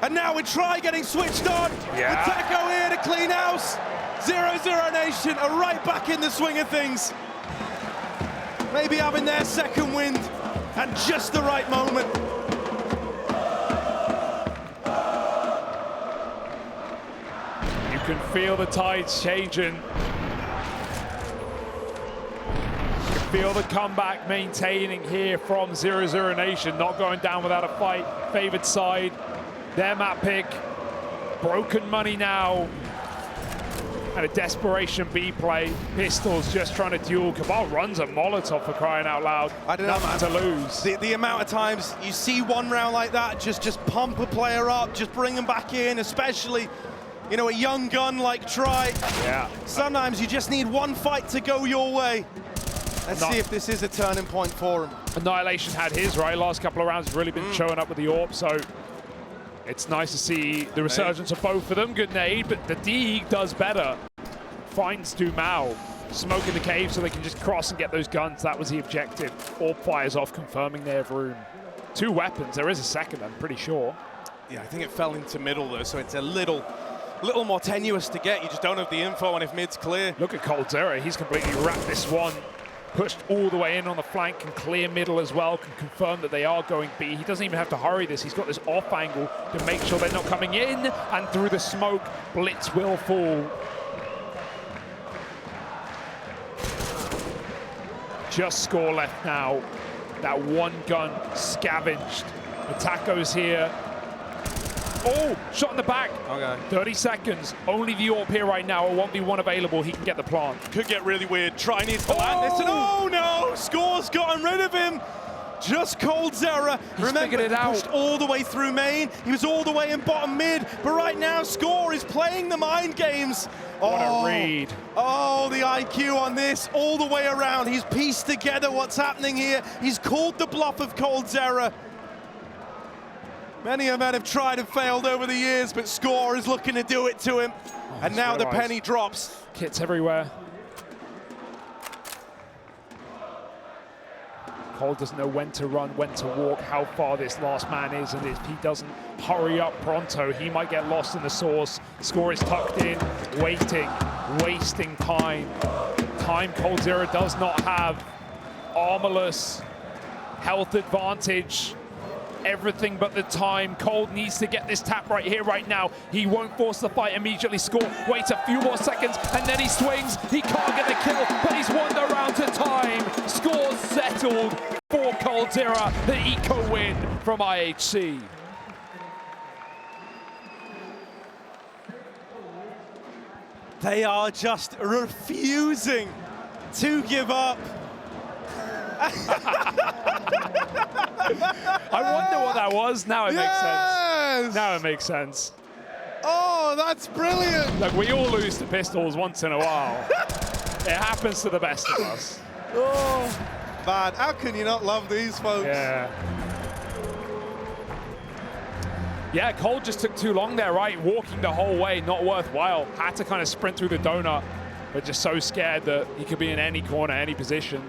Speaker 3: And now we Try getting switched on.
Speaker 4: Yeah.
Speaker 3: With Taco here to clean house. 00Nation are right back in the swing of things. Maybe having their second wind at just the right moment.
Speaker 4: You can feel the tides changing. Feel the comeback maintaining here from 00Nation, not going down without a fight. Favored side, their map pick, broken money now, and a desperation B play. Pistols just trying to duel. Kabal runs a Molotov for crying out loud.
Speaker 3: I don't know, man.
Speaker 4: Nothing to lose.
Speaker 3: The amount of times you see one round like that, just pump a player up, just bring them back in, especially, you know, a young gun like Try.
Speaker 4: Yeah.
Speaker 3: Sometimes you just need one fight to go your way. Let's see if this is a turning point for him.
Speaker 4: Annihilation had his, right? Last couple of rounds really been showing up with the AWP, so it's nice to see the resurgence of both of them. Good nade, but the D does better. Finds dumau. Smoke in the cave so they can just cross and get those guns. That was the objective. AWP fires off, confirming they have room. 2 weapons. There is a second, I'm pretty sure.
Speaker 3: Yeah, I think it fell into middle though, so it's a little more tenuous to get. You just don't have the info on if mid's clear.
Speaker 4: Look at coldzera. He's completely wrapped this one. Pushed all the way in on the flank, can clear middle as well, can confirm that they are going B. He doesn't even have to hurry this. He's got this off angle to make sure they're not coming in, and through the smoke, bLitz will fall. Just score left now. That one gun scavenged. The Taco's here. Oh, shot in the back.
Speaker 3: Okay.
Speaker 4: 30 seconds. Only the AWP here right now. A 1v1 available. He can get the plant.
Speaker 3: Could get really weird. Try needs to land this, and oh no! Score's gotten rid of him. Just coldzera. Remember,
Speaker 4: figured it out.
Speaker 3: Pushed all the way through main. He was all the way in bottom mid, but right now Score is playing the mind games.
Speaker 4: What a read.
Speaker 3: Oh, the IQ on this all the way around. He's pieced together what's happening here. He's called the bluff of coldzera. Many of men have tried and failed over the years, but Score is looking to do it to him. And now the penny drops.
Speaker 4: Kits everywhere. Cole doesn't know when to run, when to walk, how far this last man is, and if he doesn't hurry up pronto, he might get lost in the source. Score is tucked in, waiting, wasting time. Time coldzera does not have. Armorless, health advantage. everything but the time. Cold needs to get this tap right here, right now. He won't force the fight, immediately score. Waits a few more seconds, and then he swings. He can't get the kill, but he's won the round to time. Scores settled for Coldzera. The eco win from IHC.
Speaker 3: They are just refusing to give up.
Speaker 4: I wonder what that was. Now it makes sense. Now it makes sense.
Speaker 3: Oh, that's brilliant.
Speaker 4: Look, we all lose to pistols once in a while. It happens to the best of us.
Speaker 3: Oh, man, how can you not love these folks?
Speaker 4: Yeah. Yeah, Cold just took too long there, right? Walking the whole way, not worthwhile. Had to kind of sprint through the donut, but just so scared that he could be in any corner, any position.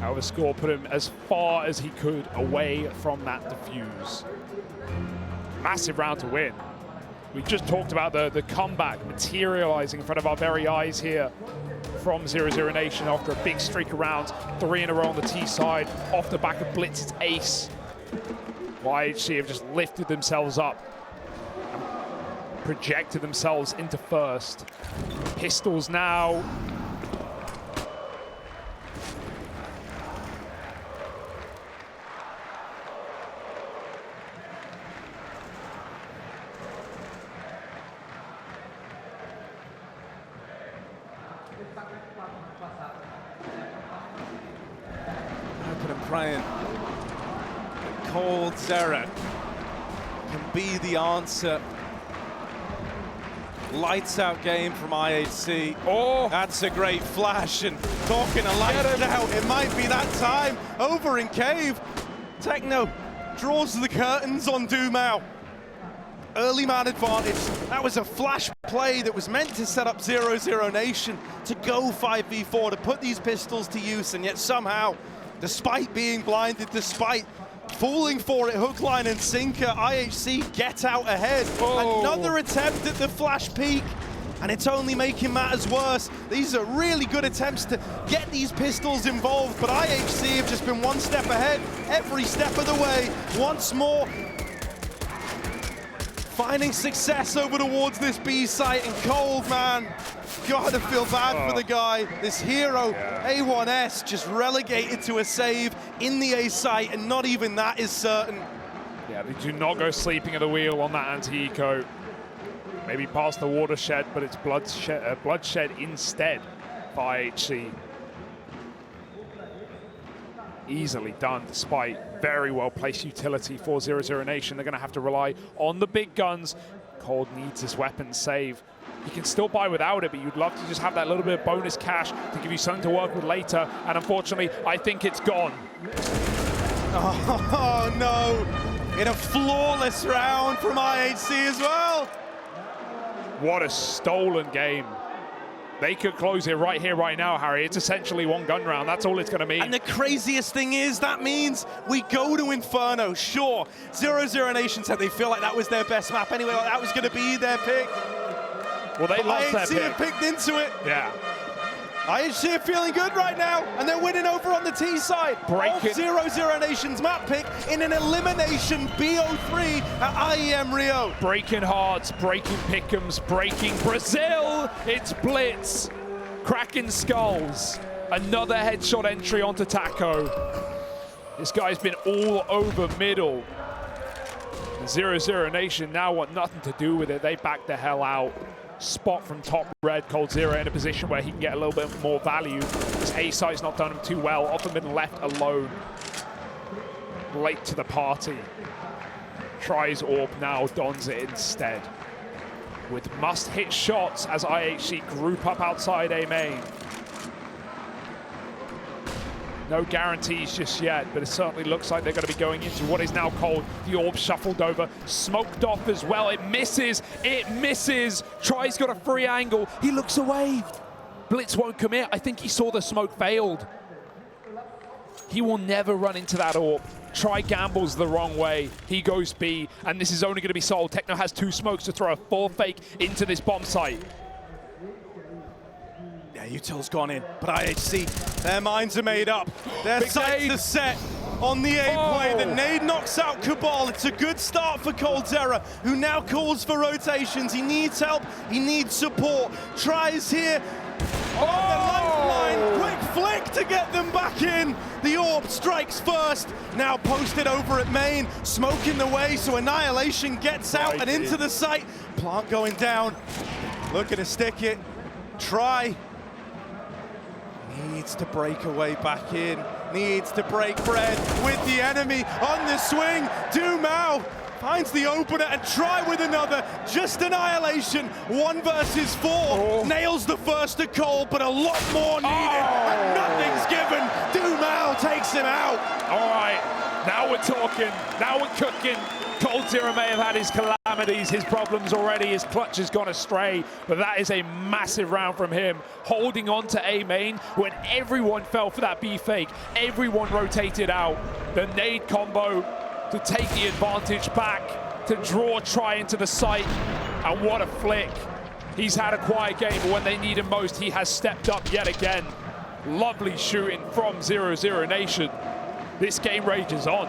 Speaker 4: However, score put him as far as he could away from that defuse. Massive round to win. We just talked about the comeback materializing in front of our very eyes here from 00Nation after a big streak of rounds, 3 in a row on the T side, off the back of Blitz's ace. IHC have just lifted themselves up and projected themselves into first. Pistols now.
Speaker 3: Hoping and praying. Coldzera can be the answer. Lights out game from IHC.
Speaker 4: Oh,
Speaker 3: that's a great flash, and talking a lights out, it might be that time. Over in cave, Techno draws the curtains on dumau. Early man advantage. That was a flash play that was meant to set up 00Nation to go 5v4, to put these pistols to use, and yet somehow, despite being blinded, despite falling for it, hook, line, and sinker, IHC get out ahead. Oh. Another attempt at the flash peak, and it's only making matters worse. These are really good attempts to get these pistols involved, but IHC have just been one step ahead every step of the way. Once more, finding success over towards this B site, and Cold, man, gotta feel bad for the guy. This hero, A1S, just relegated to a save in the A site, and not even that is certain.
Speaker 4: Yeah, they do not go sleeping at the wheel on that anti-eco. Maybe past the watershed, but it's bloodshed instead for IHC. Easily done, despite very well-placed utility for 00Nation. They're going to have to rely on the big guns. Cold needs his weapon save. You can still buy without it, but you'd love to just have that little bit of bonus cash to give you something to work with later. And unfortunately, I think it's gone.
Speaker 3: Oh, no. In a flawless round from IHC as well.
Speaker 4: What a stolen game. They could close it right here, right now, Harry. It's essentially one gun round. That's all it's going to mean.
Speaker 3: And the craziest thing is, that means we go to Inferno. Sure, 00Nation said they feel like that was their best map anyway, like that was going to be their pick.
Speaker 4: Well, they lost their pick.
Speaker 3: IHC have picked into it.
Speaker 4: Yeah.
Speaker 3: IHC are feeling good right now, and they're winning over on the T side. Off 00Nation's map pick in an elimination BO3 at IEM Rio.
Speaker 4: Breaking hearts, breaking pick'ems, breaking Brazil. It's bLitz, cracking skulls. Another headshot entry onto Taco. This guy's been all over middle. 00Nation now want nothing to do with it. They back the hell out. Spot from top red. Coldzera in a position where he can get a little bit more value. His A site's not done him too well. Off the mid and left alone. Late to the party. Tries AWP now, dons it instead. With must-hit shots as IHC group up outside A main. No guarantees just yet, but it certainly looks like they're going to be going into what is now called the AWP shuffled over. Smoked off as well. It misses. It misses. Try's got a free angle. He looks away. bLitz won't commit. I think he saw the smoke failed. He will never run into that AWP. Try gambles the wrong way. He goes B, and this is only going to be sold. Techno has 2 smokes to throw a 4 fake into this bomb site.
Speaker 3: Yeah, Util's gone in, but IHC, their minds are made up. Their sights are set. on the A play. The nade knocks out Kabal. It's a good start for coldzera, who now calls for rotations. He needs help. He needs support. Tries here. Oh, the lifeline. Quick flick to get them back in. The orb strikes first. Now posted over at main. Smoke in the way, so Annihilation gets out and into the site. Plant going down. Looking to stick it. Try. Needs to break away back in. Needs to break bread with the enemy on the swing. dumau finds the opener and try with another. Just Annihilation. 1 versus 4. Nails the first to Cole, but a lot more needed. And nothing's given. dumau takes him out.
Speaker 4: All right, now we're talking. Now we're cooking. coldzera may have had his calamities, his problems already, his clutch has gone astray, but that is a massive round from him, holding on to A main when everyone fell for that B fake, everyone rotated out. The nade combo to take the advantage back, to draw try into the site, and what a flick. He's had a quiet game, but when they need him most, he has stepped up yet again. Lovely shooting from 00Nation. This game rages on.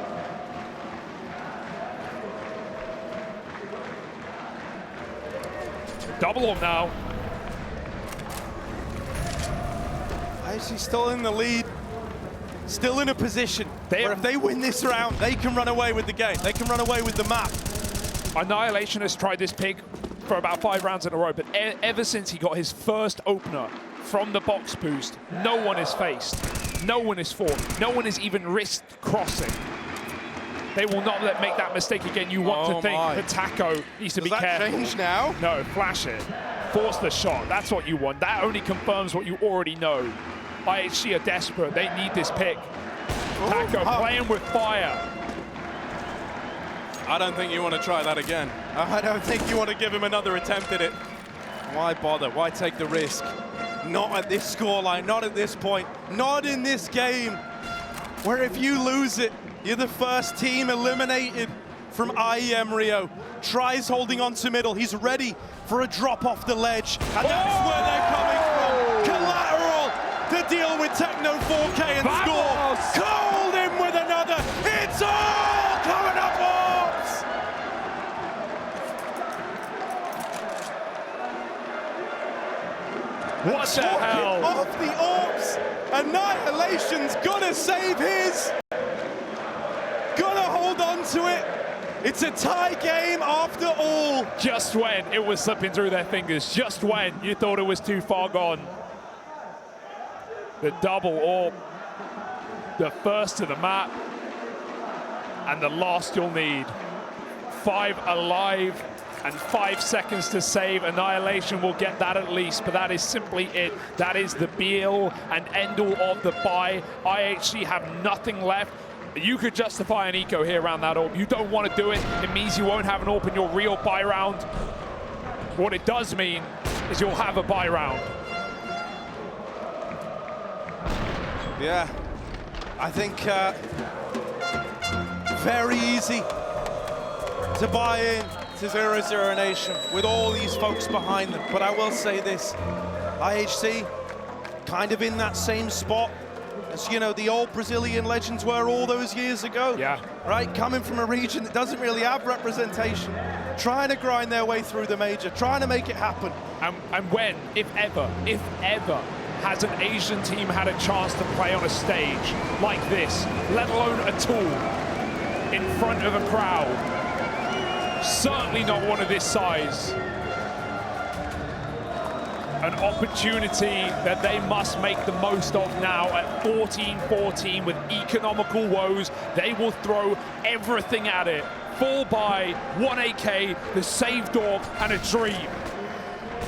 Speaker 4: Double them now.
Speaker 3: IHC still in the lead. Still in a position where if they win this round, they can run away with the game. They can run away with the map.
Speaker 4: Annihilation has tried this pick for about 5 rounds in a row, but ever since he got his first opener from the box boost, no one is faced, no one is fought, no one is even risked crossing. They will not make that mistake again. You want to think that Taco needs to be careful.
Speaker 3: Does that change now?
Speaker 4: No, flash it. Force the shot. That's what you want. That only confirms what you already know. IHC are desperate. They need this pick. Taco playing with fire.
Speaker 3: I don't think you want to try that again. I don't think you want to give him another attempt at it. Why bother? Why take the risk? Not at this scoreline, not at this point, not in this game, where if you lose it, you're the first team eliminated from IEM Rio. Tries holding on to middle. He's ready for a drop off the ledge. And that's where they're coming from. Collateral to deal with Techno 4K and score. Cold in with another. It's all coming up, Orbs!
Speaker 4: What the hell?
Speaker 3: Off the Orbs. Annihilation's gonna save his. Gonna hold on to it. It's a tie game after all.
Speaker 4: Just when it was slipping through their fingers, just when you thought it was too far gone. The double orb, the first to the map, and the last you'll need. 5 alive and 5 seconds to save. Annihilation will get that at least, but that is simply it. That is the be-all and end-all of the buy. IHC have nothing left. You could justify an eco here around that orb. You don't want to do it. It means you won't have an orb in your real buy round. What it does mean is you'll have a buy round.
Speaker 3: Yeah, I think very easy to buy in to 00Nation with all these folks behind them. But I will say this, IHC kind of in that same spot as, you know, the old Brazilian legends were all those years ago.
Speaker 4: Yeah.
Speaker 3: Right, coming from a region that doesn't really have representation, trying to grind their way through the major, trying to make it happen.
Speaker 4: And when, if ever, has an Asian team had a chance to play on a stage like this, let alone a tool in front of a crowd? Certainly not one of this size. An opportunity that they must make the most of now at 14-14 with economical woes. They will throw everything at it. Full buy, 1 AK, the saved orb, and a dream.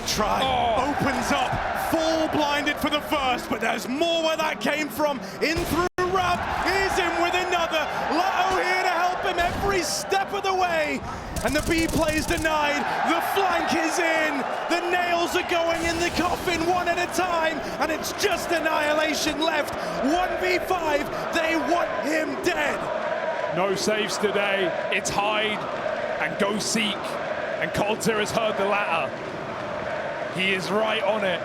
Speaker 3: Try opens up, full blinded for the first, but there's more where that came from. In through Rab, he's in with another. latto here to help him every step of the way. And the B play is denied, the flank is in, the nails are going in the coffin one at a time, and it's just Annihilation left. 1v5, they want him dead.
Speaker 4: No saves today, it's hide and go seek, and coldzera's heard the latter. He is right on it.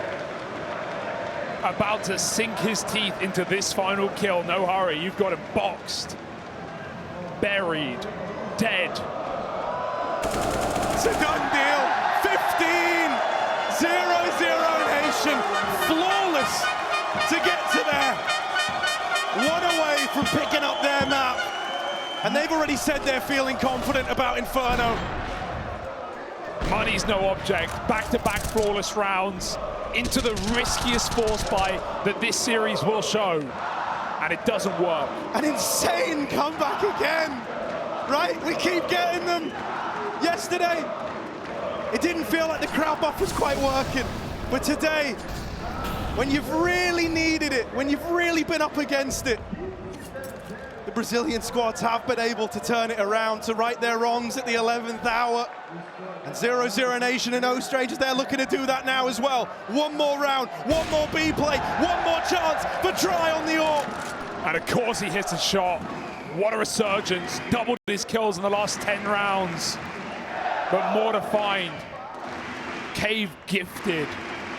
Speaker 4: About to sink his teeth into this final kill. No hurry, you've got him boxed. buried, dead.
Speaker 3: It's a done deal. 15, 00Nation, flawless to get to there. One away from picking up their map. And they've already said they're feeling confident about Inferno.
Speaker 4: Money's no object. Back-to-back flawless rounds into the riskiest force buy that this series will show. And it doesn't work.
Speaker 3: An insane comeback again, right? We keep getting them. Yesterday, it didn't feel like the crowd buff was quite working. But today, when you've really needed it, when you've really been up against it, the Brazilian squads have been able to turn it around, to right their wrongs at the 11th hour. And 00Nation and No Strangers, they're looking to do that now as well. One more round, one more B play, one more chance for try on the AWP.
Speaker 4: And of course he hits a shot. What a resurgence. Doubled his kills in the last 10 rounds. But more to find. Cave gifted,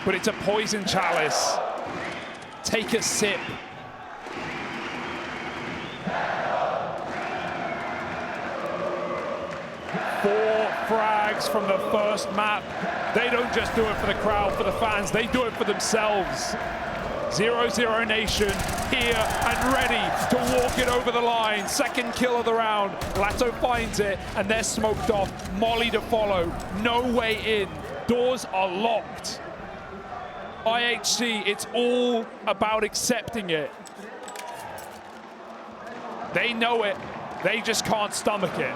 Speaker 4: but it's a poison chalice. Take a sip. Four frags from the first map. They don't just do it for the crowd, for the fans, they do it for themselves. 00Nation here and ready to walk it over the line. Second kill of the round. Latto finds it and they're smoked off. Molly to follow. No way in. Doors are locked. IHC, it's all about accepting it. They know it. They just can't stomach it.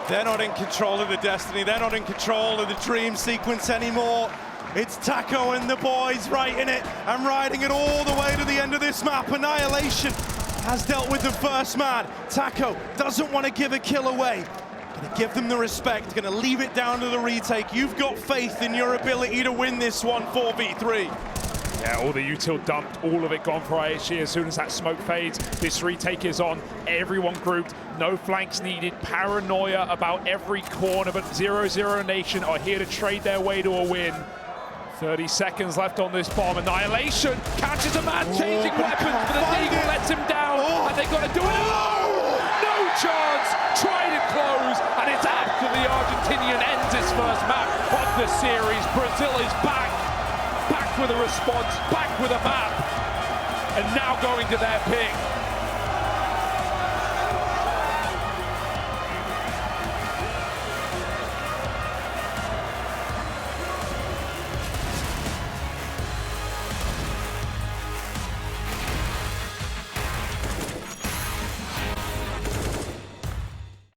Speaker 3: They're not in control of the destiny. They're not in control of the dream sequence anymore. It's Taco and the boys writing it and riding it all the way to the end of this map. Annihilation has dealt with the first man. Taco doesn't want to give a kill away. Gonna give them the respect, gonna leave it down to the retake. You've got faith in your ability to win this one 4v3.
Speaker 4: Yeah, all the util dumped, all of it gone for IHC as soon as that smoke fades. This retake is on, everyone grouped, no flanks needed, paranoia about every corner, but 00Nation are here to trade their way to a win. 30 seconds left on this bomb. Annihilation catches a man changing weapons, but the Eagle lets him down, and they've got to do it. No chance, tried it close, and it's after the Argentinian ends his first map of the series. Brazil is back with a response, back with a map, and now going to their pick.